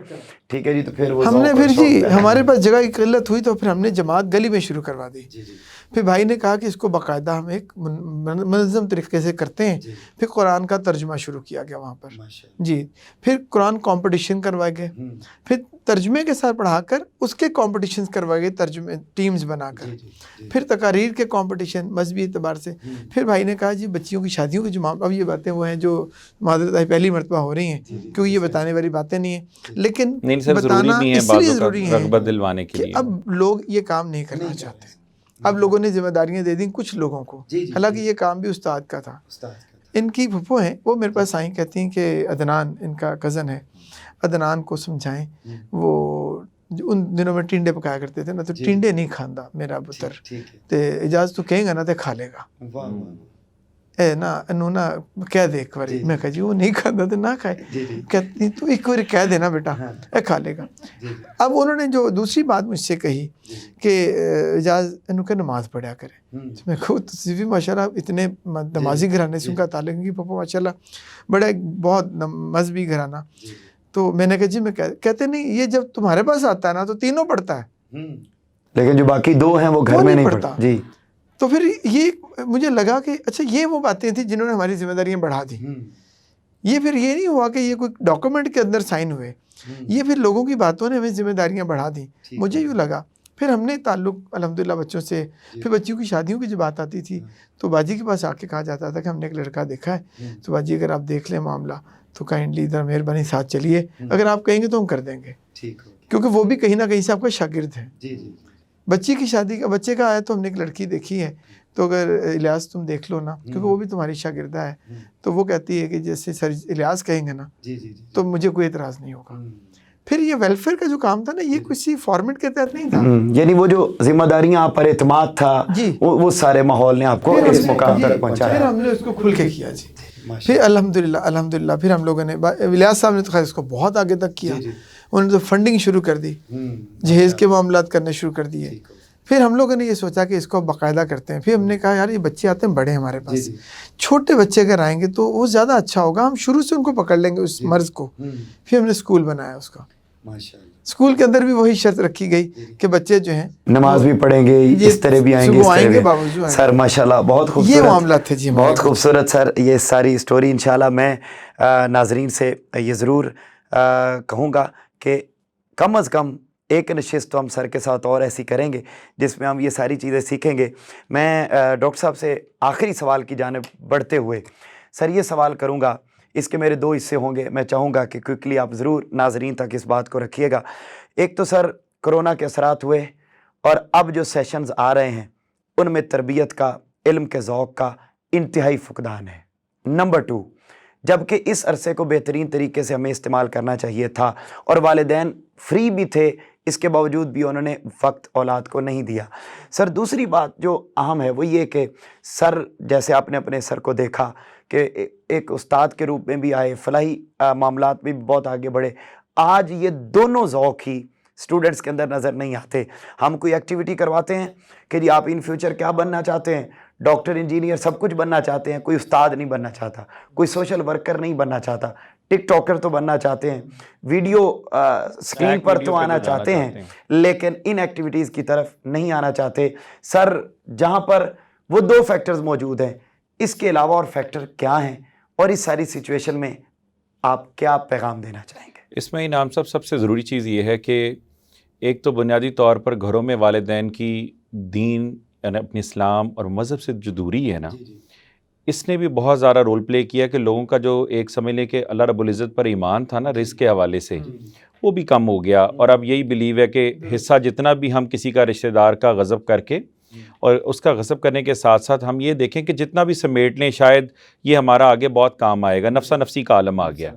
ٹھیک ہے جی. تو پھر وہ ہم نے پھر جی ہمارے پاس جگہ کی قلت ہوئی تو پھر ہم نے جماعت گلی میں شروع کروا دی. پھر بھائی نے کہا کہ اس کو باقاعدہ ہم ایک منظم طریقے سے کرتے ہیں. پھر قرآن کا ترجمہ شروع کیا گیا وہاں پر جی. پھر قرآن کمپٹیشن کروائے گئے، پھر ترجمے کے ساتھ پڑھا کر اس کے کمپٹیشنز کروائے گئے، ترجمے ٹیمز بنا کر. پھر تقاریر کے کمپٹیشن مذہبی اعتبار سے. پھر بھائی نے کہا جی بچیوں کی شادیوں کے جو اب یہ باتیں وہ ہیں جو معذرت پہلی مرتبہ ہو رہی ہیں کیونکہ یہ بتانے والی باتیں نہیں ہیں، لیکن بتانا اس لیے ضروری ہے کہ اب لوگ یہ کام نہیں کرنا چاہتے. اب لوگوں نے ذمہ داریاں دے دیں کچھ لوگوں کو، حالانکہ یہ کام بھی استاد کا تھا. ان کی پھپھو ہیں وہ میرے پاس آئیں، کہتی ہیں کہ عدنان ان کا کزن ہے، عدنان کو سمجھائیں. وہ ان دنوں میں ٹینڈے پکایا کرتے تھے نا، تو ٹینڈے نہیں کھاندا میرا پتر تے اجازت تو کہیں گا نا تے کھا لے گا اے نا انہوں نا کہہ دے ایک باری. میں کہا جی وہ نہیں کھاندا تو نہ کھائے. کہتی تو ایک باری کہہ دینا بیٹا اے کھا لے گا. اب انہوں نے جو دوسری بات مجھ سے کہی کہ اجازت انہوں کہ نماز پڑھا کرے. میں کہوں تو بھی ماشاءاللہ اتنے نمازی گھرانے سے ان کا تعلق کی پاپا ماشاءاللہ بڑا بہت مذہبی گھرانہ. تو میں نے کہا جی میں کہتے نہیں یہ جب تمہارے پاس آتا ہے نا تو تینوں پڑھتا ہے لیکن جو باقی 2 ہیں وہ گھر میں نہیں پڑھتا جی. تو پھر یہ مجھے لگا کہ اچھا یہ وہ باتیں تھیں جنہوں نے ہماری ذمہ داریاں بڑھا دی. یہ پھر یہ نہیں ہوا کہ یہ کوئی ڈاکومنٹ کے اندر سائن ہوئے، یہ پھر لوگوں کی باتوں نے ہمیں ذمہ داریاں بڑھا دیں. مجھے یوں لگا پھر ہم نے تعلق الحمدللہ بچوں سے، پھر بچیوں کی شادیوں کی جب بات آتی تھی تو باجی کے پاس آ کے کہا جاتا تھا کہ ہم نے ایک لڑکا دیکھا ہے، تو باجی اگر آپ دیکھ لیں معاملہ تو کائنڈلی ادھر مہربانی ساتھ چلیے، اگر آپ کہیں گے تو ہم کر دیں گے، کیونکہ وہ بھی کہیں نہ کہیں سے آپ کا شاگرد ہے۔ بچی کی شادی کا بچے کا آیا تو ہم نے ایک لڑکی دیکھی ہے، تو اگر الیاس تم دیکھ لو نا، کیونکہ وہ بھی تمہاری شاگردہ ہے، تو وہ کہتی ہے کہ جیسے سر الیاس کہیں گے نا تو مجھے کوئی اعتراض نہیں ہوگا۔ پھر یہ ویلفیئر کا جو کام تھا نا، یہ کسی فارمیٹ کے تحت نہیں تھا، یعنی وہ جو ذمہ داریاں آپ پر اعتماد تھا وہ سارے ماحول نے آپ کو اس مقام تک پھر پہنچایا۔ ہم نے اس کو کھل کے کیا جی، پھر الحمدللہ پھر ہم لوگوں نے الیاس صاحب نے تو خیر اس کو بہت آگے تک کیا، انہوں نے تو فنڈنگ شروع کر دی، جہیز کے معاملات کرنے شروع کر دیے۔ پھر ہم لوگوں نے یہ سوچا کہ اس کو باقاعدہ کرتے ہیں، پھر ہم نے کہا یار یہ بچے آتے ہیں بڑے ہمارے پاس، چھوٹے بچے اگر آئیں گے تو وہ زیادہ اچھا ہوگا، ہم شروع سے ان کو پکڑ لیں گے اس مرض کو۔ پھر ہم نے اسکول بنایا اس کا، اسکول کے اندر بھی وہی شرط رکھی گئی کہ بچے جو ہیں نماز بھی پڑھیں گے، اس طرح بھی آئیں گے، اس طرح بھی۔ سر ماشاءاللہ بہت خوبصورت، یہ معاملات تھے جی، بہت خوبصورت سر یہ ساری سٹوری۔ انشاءاللہ میں ناظرین سے یہ ضرور کہوں گا کہ کم از کم ایک نشست تو ہم سر کے ساتھ اور ایسی کریں گے جس میں ہم یہ ساری چیزیں سیکھیں گے۔ میں ڈاکٹر صاحب سے آخری سوال کی جانب بڑھتے ہوئے سر یہ سوال کروں گا، اس کے میرے دو حصے ہوں گے، میں چاہوں گا کہ کوئکلی آپ ضرور ناظرین تک اس بات کو رکھیے گا۔ ایک تو سر کرونا کے اثرات ہوئے اور اب جو سیشنز آ رہے ہیں ان میں تربیت کا، علم کے ذوق کا انتہائی فقدان ہے۔ نمبر 2، جبکہ اس عرصے کو بہترین طریقے سے ہمیں استعمال کرنا چاہیے تھا اور والدین فری بھی تھے، اس کے باوجود بھی انہوں نے وقت اولاد کو نہیں دیا۔ سر دوسری بات جو اہم ہے وہ یہ کہ سر جیسے آپ نے اپنے سر کو دیکھا کہ ایک استاد کے روپ میں بھی آئے، فلاحی معاملات میں بھی بہت آگے بڑھے، آج یہ دونوں ذوق ہی اسٹوڈنٹس کے اندر نظر نہیں آتے۔ ہم کوئی ایکٹیویٹی کرواتے ہیں کہ جی آپ ان فیوچر کیا بننا چاہتے ہیں، ڈاکٹر انجینئر سب کچھ بننا چاہتے ہیں، کوئی استاد نہیں بننا چاہتا، کوئی سوشل ورکر نہیں بننا چاہتا، ٹک ٹاکر تو بننا چاہتے ہیں، ویڈیو سکرین پر تو آنا چاہتے ہیں، لیکن ان ایکٹیویٹیز کی طرف نہیں آنا چاہتے۔ سر جہاں پر وہ 2 فیکٹرز موجود ہیں، اس کے علاوہ اور فیکٹر کیا ہیں اور اس ساری سچویشن میں آپ کیا پیغام دینا چاہیں گے؟ اس میں انعام صاحب سب سے ضروری چیز یہ ہے کہ ایک تو بنیادی طور پر گھروں میں والدین کی دین یعنی اپنے اسلام اور مذہب سے جو دوری ہے نا، اس نے بھی بہت زیادہ رول پلے کیا کہ لوگوں کا جو ایک سمجھ لیں کہ اللہ رب العزت پر ایمان تھا نا رزق کے حوالے سے، وہ بھی کم ہو گیا، اور اب یہی بلیو ہے کہ حصہ جتنا بھی ہم کسی کا رشتہ دار کا غصب کر کے اور اس کا غصب کرنے کے ساتھ ساتھ ہم یہ دیکھیں کہ جتنا بھی سمیٹ لیں شاید یہ ہمارا آگے بہت کام آئے گا، نفسا نفسی کا عالم آ گیا۔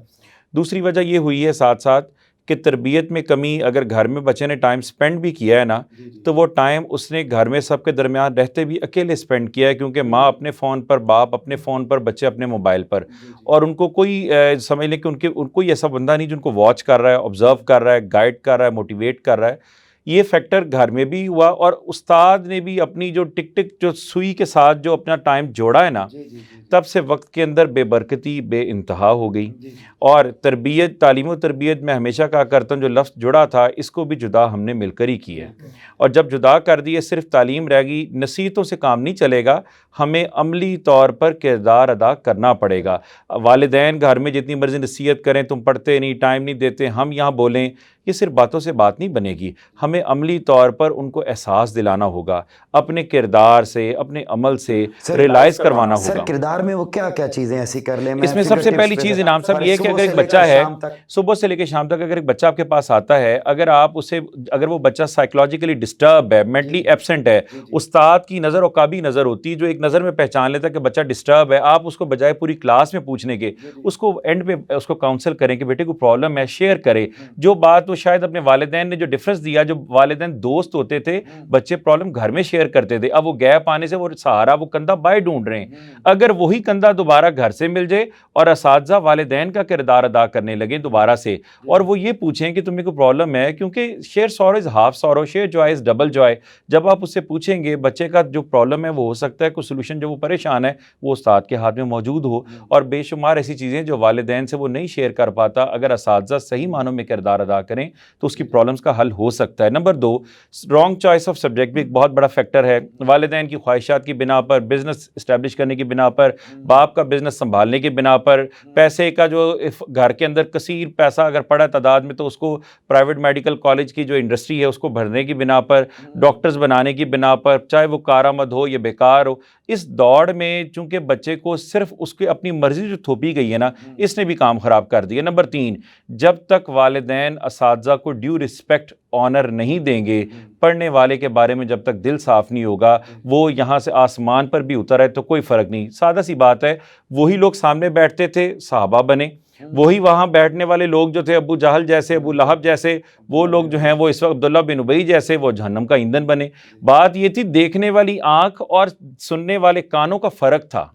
دوسری وجہ یہ ہوئی ہے ساتھ ساتھ کہ تربیت میں کمی، اگر گھر میں بچے نے ٹائم سپینڈ بھی کیا ہے نا تو وہ ٹائم اس نے گھر میں سب کے درمیان رہتے بھی اکیلے سپینڈ کیا ہے، کیونکہ ماں اپنے فون پر، باپ اپنے فون پر، بچے اپنے موبائل پر، اور ان کو کوئی سمجھ لیں کہ ان کو کوئی ایسا بندہ نہیں جن کو واچ کر رہا ہے، آبزرو کر رہا ہے، گائیڈ کر رہا ہے، موٹیویٹ کر رہا ہے۔ یہ فیکٹر گھر میں بھی ہوا، اور استاد نے بھی اپنی جو ٹک ٹک جو سوئی کے ساتھ جو اپنا ٹائم جوڑا ہے نا، تب سے وقت کے اندر بے برکتی بے انتہا ہو گئی۔ اور تربیت، تعلیم و تربیت میں ہمیشہ کہا کرتا ہوں جو لفظ جڑا تھا اس کو بھی جدا ہم نے مل کر ہی کیا ہے، اور جب جدا کر دیے صرف تعلیم رہ گئی، نصیحتوں سے کام نہیں چلے گا، ہمیں عملی طور پر کردار ادا کرنا پڑے گا۔ والدین گھر میں جتنی مرضی نصیحت کریں، تم پڑھتے نہیں، ٹائم نہیں دیتے، ہم یہاں بولیں، یہ صرف باتوں سے بات نہیں بنے گی، ہمیں عملی طور پر ان کو احساس دلانا ہوگا، اپنے کردار سے، اپنے عمل سے ریلائز کروانا ہوگا۔ سر کردار میں وہ کیا کیا چیزیں ایسی کر لیں؟ اس میں سب سے پہلی چیز انعام صاحب یہ ہے کہ اگر ایک بچہ ہے صبح سے لے کے شام تک، اگر ایک بچہ آپ کے پاس آتا ہے، اگر آپ اسے، اگر وہ بچہ سائیکولوجیکلی ڈسٹرب ہے، مینٹلی ایبسنٹ ہے، استاد کی نظر عقابی نظر ہوتی ہے جو ایک نظر میں پہچان لیتا ہے کہ بچہ ڈسٹرب ہے، آپ اس کو بجائے پوری کلاس میں پوچھنے کے اس کو اینڈ پہ اس کو کاؤنسل کریں کہ بیٹے کوئی پرابلم ہے، شیئر کرے جو بات وہ شاید اپنے والدین نے جو ڈفرینس دیا، جو والدین دوست ہوتے تھے، بچے پرابلم گھر میں شیئر کرتے تھے، اب وہ گیپ آنے سے وہ سہارا، وہ کندھا باہر ڈھونڈ رہے ہیں۔ اگر وہی کندھا دوبارہ گھر سے مل جائے اور اساتذہ والدین کا کردار ادا کرنے لگے دوبارہ سے، اور وہ یہ پوچھیں کہ تمہیں کوئی پرابلم ہے، کیونکہ share sorrow is half sorrow, share joy is double joy. جب آپ اس سے پوچھیں گے بچے کا جو پرابلم ہے، وہ ہو سکتا ہے کوئی سولوشن جو وہ پریشان ہے وہ استاد کے ہاتھ میں موجود ہو، اور بے شمار ایسی چیزیں جو والدین سے وہ نہیں شیئر کر پاتا، اگر اساتذہ صحیح معنوں میں کردار ادا کریں کریں تو اس کی پرابلمس کا حل ہو سکتا ہے. Number 2, wrong choice of subject بھی ایک بہت بڑا فیکٹر ہے. والدین کی خواہشات کی بنا پر, بزنس اسٹیبلش کرنے کی بنا پر, باپ کا بزنس سنبھالنے کی بنا پر, پیسے کا جو گھر کے اندر کثیر پیسہ اگر پڑا تعداد میں تو اس کو پرائیویٹ میڈیکل کالج کی جو انڈسٹری ہے اس کو بھرنے کی بنا پر, ڈاکٹرز بنانے کی بنا پر, چاہے وہ کارآمد ہو یا بیکار ہو. اس دوڑ میں چونکہ بچے کو صرف اس کی اپنی مرضی جو تھوپی گئی ہے نا, اس نے بھی کام خراب کر دیا. نمبر 3, جب تک والدین اساتذہ کو ڈیو رسپیکٹ آنر نہیں دیں گے, پڑھنے والے کے بارے میں جب تک دل صاف نہیں ہوگا, وہ یہاں سے آسمان پر بھی اتر ہے تو کوئی فرق نہیں. سادہ سی بات ہے, وہی لوگ سامنے بیٹھتے تھے صحابہ بنے, وہی وہاں بیٹھنے والے لوگ جو تھے ابو جہل جیسے, ابو لہب جیسے, وہ لوگ جو ہیں وہ اس وقت عبداللہ بن ابی جیسے, وہ جہنم کا ایندھن بنے. بات یہ تھی دیکھنے والی آنکھ اور سننے والے کانوں کا فرق تھا,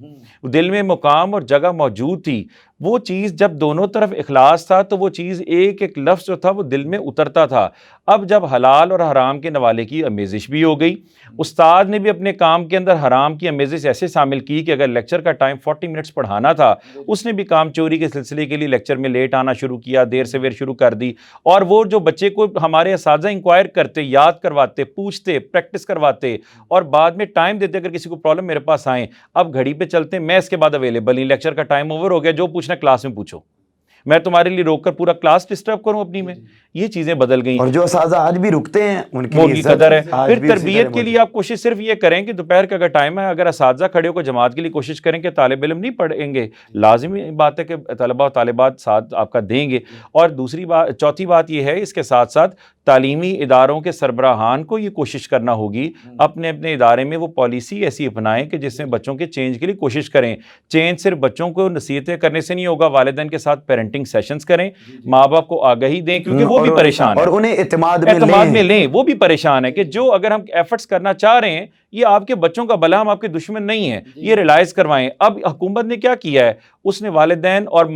دل میں مقام اور جگہ موجود تھی. وہ چیز جب دونوں طرف اخلاص تھا تو وہ چیز ایک ایک لفظ جو تھا وہ دل میں اترتا تھا. اب جب حلال اور حرام کے نوالے کی آمیزش بھی ہو گئی, استاد نے بھی اپنے کام کے اندر حرام کی آمیزش ایسے شامل کی کہ اگر لیکچر کا ٹائم 40 منٹس پڑھانا تھا, اس نے بھی کام چوری کے سلسلے کے لیے لیکچر میں لیٹ آنا شروع کیا, دیر سویر شروع کر دی. اور وہ جو بچے کو ہمارے اساتذہ انکوائر کرتے, یاد کرواتے, پوچھتے, پریکٹس کرواتے اور بعد میں ٹائم دیتے, اگر کسی کو پرابلم میرے پاس آئیں, اب گھڑی پہ چلتے ہیں, میں اس کے بعد اویلیبل نہیں, لیکچر کا ٹائم اوور ہو گیا, جو پوچھنا کلاس میں پوچھو, میں تمہارے لیے روک کر پورا کلاس ڈسٹرب کروں اپنی میں. یہ چیزیں بدل گئی. اور جو اساتذہ آج بھی رکتے ہیں ان کی قدر ہے. پھر تربیت کے لیے آپ کوشش صرف یہ کریں کہ دوپہر کا اگر ٹائم ہے, اگر اساتذہ کھڑے ہو کر جماعت کے لیے کوشش کریں کہ طالب علم نہیں پڑھیں گے, لازمی بات ہے کہ طلبہ و طالبات ساتھ آپ کا دیں گے. اور چوتھی بات یہ ہے, اس کے ساتھ ساتھ تعلیمی اداروں کے سربراہان کو یہ کوشش کرنا ہوگی اپنے اپنے ادارے میں وہ پالیسی ایسی اپنائیں کہ جس میں بچوں کے چینج کے لیے کوشش کریں. چینج صرف بچوں کو نصیحتیں کرنے سے نہیں ہوگا, والدین کے ساتھ پیرنٹنگ سیشنز کریں, ماں باپ کو آگہی دیں, کیونکہ وہ بھی پریشان ہیں, اور انہیں اعتماد میں لیں. وہ بھی پریشان ہے کہ جو اگر ہم ایفرٹس کرنا چاہ رہے ہیں, یہ آپ کے بچوں کا بھلا, ہم آپ کے دشمن نہیں ہیں, یہ ریلائز کروائیں. اب حکومت نے کیا کیا ہے, اس نے والدین اور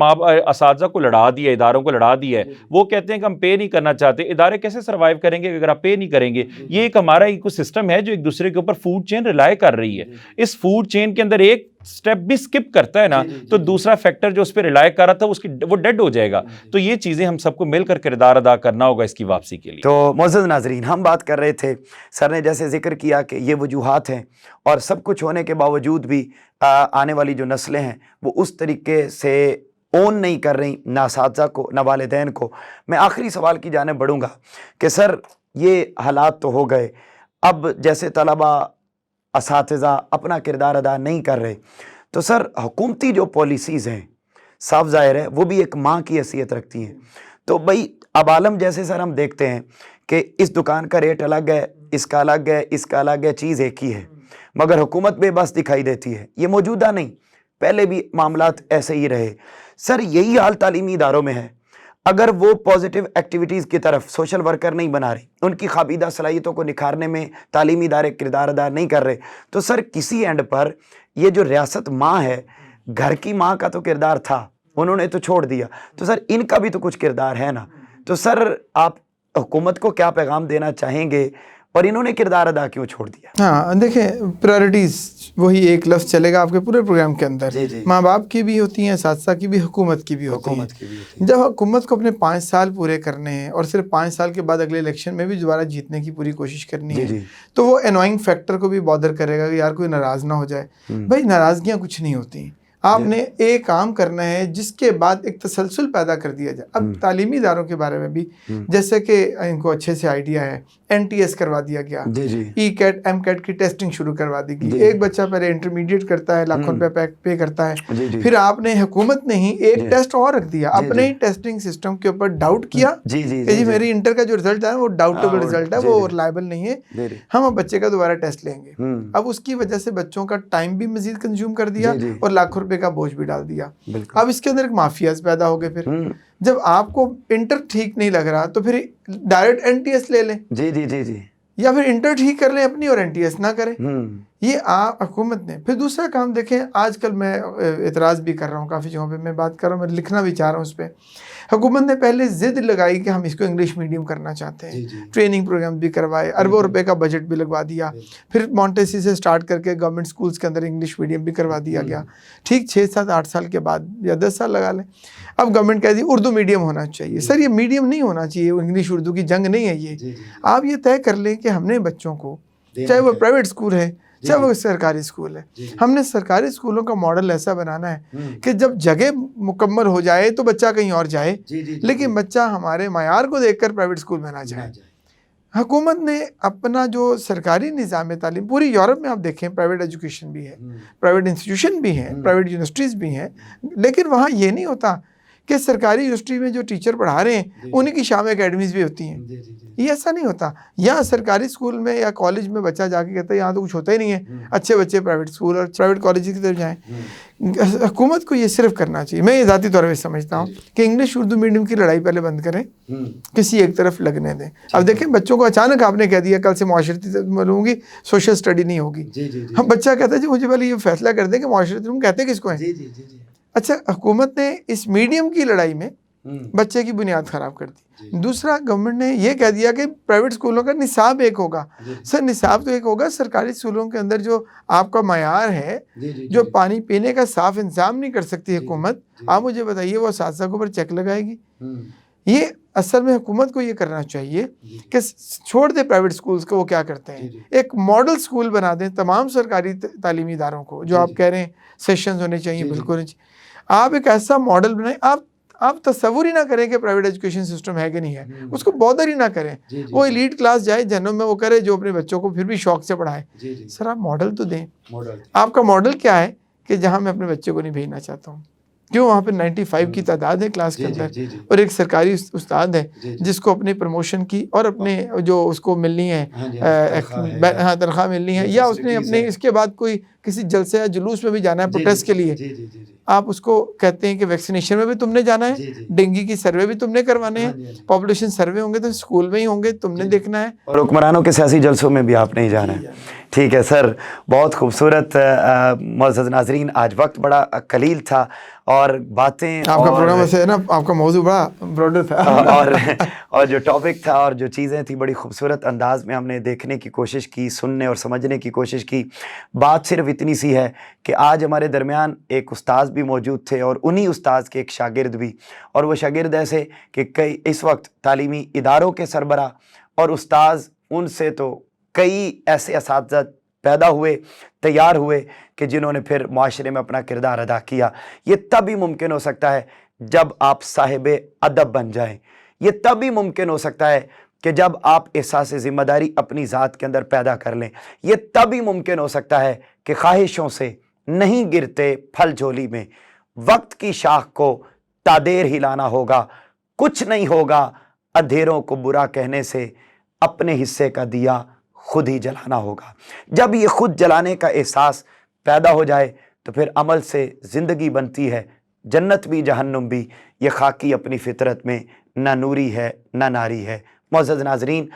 اساتذہ کو لڑا دیا, اداروں کو لڑا دیا ہے. وہ کہتے ہیں کہ ہم پے نہیں کرنا چاہتے. ادارے کیسے سروائیو کریں گے اگر آپ پے نہیں کریں گے؟ یہ ایک ہمارا ایکو سسٹم ہے جو ایک دوسرے کے اوپر فوڈ چین ریلائی کر رہی ہے. اس فوڈ چین کے اندر ایک سٹیپ بھی سکپ کرتا ہے نا, تو دوسرا فیکٹر جو اس پہ ریلائی کر رہا تھا وہ ڈیڈ ہو جائے گا. تو یہ چیزیں ہم سب کو مل کر کردار ادا کرنا ہوگا اس کی واپسی کے لیے. تو معزز ناظرین, ہم بات کر رہے تھے, سر نے جیسے ذکر کیا کہ یہ وجوہات ہیں, اور سب کچھ ہونے کے باوجود بھی آنے والی جو نسلیں ہیں وہ اس طریقے سے اون نہیں کر رہی, نہ اساتذہ کو نہ والدین کو. میں آخری سوال کی جانب بڑھوں گا کہ سر یہ حالات تو ہو گئے, اب جیسے طلبہ اساتذہ اپنا کردار ادا نہیں کر رہے, تو سر حکومتی جو پالیسیز ہیں صاف ظاہر ہے وہ بھی ایک ماں کی حیثیت رکھتی ہیں. تو بھائی اب عالم جیسے سر ہم دیکھتے ہیں کہ اس دکان کا ریٹ الگ ہے, اس کا الگ ہے, اس کا الگ ہے, چیز ایک ہی ہے, مگر حکومت بے بس دکھائی دیتی ہے. یہ موجودہ نہیں, پہلے بھی معاملات ایسے ہی رہے. سر یہی حال تعلیمی اداروں میں ہے. اگر وہ پازیٹیو ایکٹیویٹیز کی طرف سوشل ورکر نہیں بنا رہے, ان کی خوابیدہ صلاحیتوں کو نکھارنے میں تعلیمی ادارے کردار ادا نہیں کر رہے, تو سر کسی اینڈ پر یہ جو ریاست ماں ہے, گھر کی ماں کا تو کردار تھا, انہوں نے تو چھوڑ دیا, تو سر ان کا بھی تو کچھ کردار ہے نا. تو سر آپ حکومت کو کیا پیغام دینا چاہیں گے, اور انہوں نے کردار ادا کیوں چھوڑ دیا؟ ہاں دیکھیں, پرائرٹیز وہی ایک لفظ چلے گا آپ کے پورے پروگرام کے اندر. ماں باپ کی بھی ہوتی ہیں, اساتذہ کی بھی, حکومت کی بھی ہوتی ہیں. جب حکومت کو اپنے 5 سال پورے کرنے ہیں اور صرف 5 سال کے بعد اگلے الیکشن میں بھی دوبارہ جیتنے کی پوری کوشش کرنی ہے, تو وہ انوائنگ فیکٹر کو بھی بادر کرے گا کہ یار کوئی ناراض نہ ہو جائے. بھائی ناراضگیاں کچھ نہیں ہوتی, آپ نے ایک کام کرنا ہے جس کے بعد ایک تسلسل پیدا کر دیا جائے. اب تعلیمی اداروں کے بارے میں بھی جیسے کہ ان کو اچھے سے آئیڈیا ہے, NTS کروا دیا گیا, ECAT MCAT کی ٹیسٹنگ شروع کروا دی گئی. ایک بچہ پہلے انٹرمیڈیٹ کرتا ہے, لاکھوں روپے پے کرتا ہے, پھر آپ نے حکومت نے ہی ایک ٹیسٹ اور رکھ دیا, اپنے ہی ٹیسٹنگ سسٹم کہ ڈاؤٹ کیا کہ جی میری انٹر کا جو رزلٹ ہے وہ ڈاؤٹیبل رزلٹ ہے, وہ ریلائبل نہیں ہے, ہم اب بچے کا دوبارہ ٹیسٹ لیں گے. اب اس کی وجہ سے بچوں کا ٹائم بھی مزید کنزیوم کر دیا اور لاکھوں روپے کا بوجھ بھی ڈال دیا. اب اس کے اندر ایک مافیاز پیدا ہو گئے. پھر جب آپ کو انٹر ٹھیک نہیں لگ رہا تو پھر ڈائریکٹ NTS لے لیں, یا پھر انٹر ٹھیک کر لیں اپنی اور NTS نہ کریں. یہ حکومت نے. پھر دوسرا کام دیکھیں, آج کل میں اعتراض بھی کر رہا ہوں کافی جگہوں پہ, میں بات کر رہا ہوں, میں لکھنا بھی چاہ رہا ہوں اس پہ. حکومت نے پہلے ضد لگائی کہ ہم اس کو انگلش میڈیم کرنا چاہتے ہیں, ٹریننگ پروگرام بھی کروائے, اربوں روپے کا بجٹ بھی لگوا دیا, پھر مونٹیسی سے سٹارٹ کر کے گورنمنٹ سکولز کے اندر انگلش میڈیم بھی کروا دیا گیا. ٹھیک 6 7 8 سال کے بعد یا 10 سال لگا لیں, اب گورنمنٹ کہہ دی اردو میڈیم ہونا چاہیے. سر یہ میڈیم نہیں ہونا چاہیے, انگلش اردو کی جنگ نہیں ہے یہ. آپ یہ طے کر لیں کہ ہم نے بچوں کو, چاہے وہ پرائیویٹ اسکول ہے چاہے وہ سرکاری اسکول ہے, ہم نے سرکاری اسکولوں کا ماڈل ایسا بنانا ہے کہ جب جگہ مکمل ہو جائے تو بچہ کہیں اور جائے, لیکن بچہ ہمارے معیار کو دیکھ کر پرائیویٹ اسکول میں نہ جائے. حکومت نے اپنا جو سرکاری نظام تعلیم, پوری یورپ میں آپ دیکھیں پرائیویٹ ایجوکیشن بھی ہے, پرائیویٹ انسٹیٹیوشن بھی ہیں, پرائیویٹ یونیورسٹیز بھی ہیں, لیکن وہاں یہ نہیں ہوتا کہ سرکاری یونیورسٹی میں جو ٹیچر پڑھا رہے ہیں انہیں کی شام اکیڈمیز بھی ہوتی ہیں. یہ ایسا نہیں ہوتا. یا سرکاری اسکول میں یا کالج میں بچہ جا کے کہتا ہے یہاں تو کچھ ہوتا ہی نہیں ہے, اچھے بچے پرائیویٹ اسکول اور پرائیویٹ کالجز کی طرف جائیں. حکومت کو یہ صرف کرنا چاہیے, میں یہ ذاتی طور پہ سمجھتا ہوں کہ انگلش اردو میڈیم کی لڑائی پہلے بند کریں, کسی ایک طرف لگنے دیں. اب دیکھیں بچوں کو اچانک آپ نے کہہ دیا کل سے معاشرتی علوم ہوگی, سوشل اسٹڈی نہیں ہوگی. ہم بچہ کہتا ہے جی مجھے پہلے یہ فیصلہ کر دیں کہ معاشرتی علوم کہتے کس کو ہیں. اچھا, حکومت نے اس میڈیم کی لڑائی میں بچے کی بنیاد خراب کر دی. دوسرا, گورنمنٹ نے یہ کہہ دیا کہ پرائیویٹ اسکولوں کا نصاب ایک ہوگا. سر نصاب تو ایک ہوگا, سرکاری اسکولوں کے اندر جو آپ کا معیار ہے, جو پانی پینے کا صاف انتظام نہیں کر سکتی حکومت, آپ مجھے بتائیے وہ اساتذہ کے اوپر چیک لگائے گی؟ یہ اصل میں حکومت کو یہ کرنا چاہیے کہ چھوڑ دے پرائیویٹ اسکولز کو, وہ کیا کرتے ہیں, ایک ماڈل اسکول بنا دیں تمام سرکاری تعلیمی اداروں کو. جو آپ کہہ رہے ہیں سیشنز ہونے چاہیے, بالکل نہیں چاہیے. آپ ایک ایسا ماڈل بنائیں, آپ تصور ہی نہ کریں کہ پرائیویٹ ایجوکیشن سسٹم ہے کہ نہیں ہے, اس کو بودر ہی نہ کریں. وہ ایلیٹ کلاس جائے جنوں میں, وہ کرے جو اپنے بچوں کو پھر بھی شوق سے پڑھائے. سر آپ ماڈل تو دیں. آپ کا ماڈل کیا ہے کہ جہاں میں اپنے بچے کو نہیں بھیجنا چاہتا ہوں, کیوں وہاں پہ 95 کی تعداد ہے کلاس کے اندر, اور ایک سرکاری استاد ہے جس کو اپنے پروموشن کی اور اپنے جو اس کو ملنی ہے تنخواہ ملنی ہے, یا اس نے اپنے اس کے بعد کوئی کسی جلسے یا جلوس میں بھی جانا ہے پروٹیسٹ کے لیے, آپ اس کو کہتے ہیں کہ ویکسینیشن میں بھی تم نے جانا ہے, ڈینگی کی سروے بھی تم نے کروانے ہیں, پاپولیشن سروے ہوں گے تو اسکول میں ہی ہوں گے, تم نے دیکھنا ہے, اور حکمرانوں کے سیاسی جلسوں میں بھی آپ نہیں جانا ہے. ٹھیک ہے سر, بہت خوبصورت. معزز ناظرین, آج وقت بڑا قلیل تھا اور باتیں, آپ کا پروگرام ایسے ہے نا, آپ کا موضوع بڑا براڈر تھا, اور جو ٹاپک تھا اور جو چیزیں تھیں بڑی خوبصورت انداز میں ہم نے دیکھنے کی کوشش کی, سننے اور سمجھنے کی کوشش کی. بات صرف اتنی سی ہے کہ آج ہمارے درمیان ایک استاذ بھی موجود تھے اور انہی استاذ کے ایک شاگرد بھی, اور وہ شاگرد ایسے کہ کئی اس وقت تعلیمی اداروں کے سربراہ اور استاذ, ان سے تو کئی ایسے اساتذہ پیدا ہوئے, تیار ہوئے کہ جنہوں نے پھر معاشرے میں اپنا کردار ادا کیا. یہ تب ہی ممکن ہو سکتا ہے جب آپ صاحب ادب بن جائیں. یہ تب ہی ممکن ہو سکتا ہے کہ جب آپ احساس ذمہ داری اپنی ذات کے اندر پیدا کر لیں. یہ تب ہی ممکن ہو سکتا ہے کہ خواہشوں سے نہیں گرتے پھل جھولی میں, وقت کی شاخ کو تادیر ہلانا ہوگا. کچھ نہیں ہوگا اندھیروں کو برا کہنے سے, اپنے حصے کا دیا خود ہی جلانا ہوگا. جب یہ خود جلانے کا احساس پیدا ہو جائے تو پھر عمل سے زندگی بنتی ہے, جنت بھی جہنم بھی. یہ خاکی اپنی فطرت میں نہ نوری ہے نہ ناری ہے. معزز ناظرین,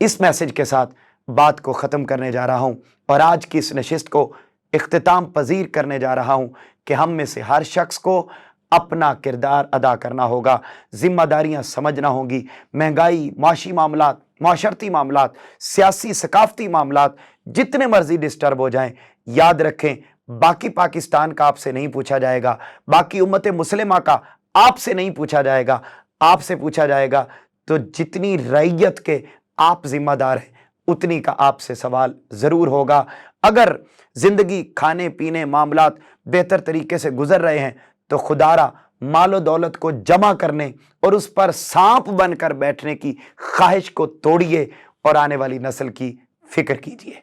اس میسج کے ساتھ بات کو ختم کرنے جا رہا ہوں اور آج کی اس نشست کو اختتام پذیر کرنے جا رہا ہوں کہ ہم میں سے ہر شخص کو اپنا کردار ادا کرنا ہوگا, ذمہ داریاں سمجھنا ہوں گی. مہنگائی, معاشی معاملات, معاشرتی معاملات, سیاسی ثقافتی معاملات جتنے مرضی ڈسٹرب ہو جائیں, یاد رکھیں باقی پاکستان کا آپ سے نہیں پوچھا جائے گا, باقی امت مسلمہ کا آپ سے نہیں پوچھا جائے گا. آپ سے پوچھا جائے گا تو جتنی رعیت کے آپ ذمہ دار ہیں اتنی کا آپ سے سوال ضرور ہوگا. اگر زندگی, کھانے پینے, معاملات بہتر طریقے سے گزر رہے ہیں تو خدارا مال و دولت کو جمع کرنے اور اس پر سانپ بن کر بیٹھنے کی خواہش کو توڑیے اور آنے والی نسل کی فکر کیجیے.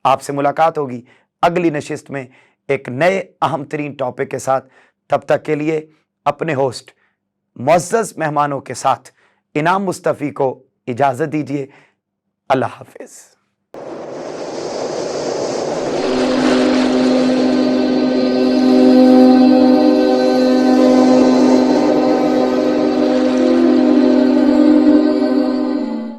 آپ سے ملاقات ہوگی اگلی نشست میں ایک نئے اہم ترین ٹاپک کے ساتھ. تب تک کے لیے اپنے ہوسٹ معزز مہمانوں کے ساتھ انعام مصطفی کو اجازت دیجیے. اللہ حافظ.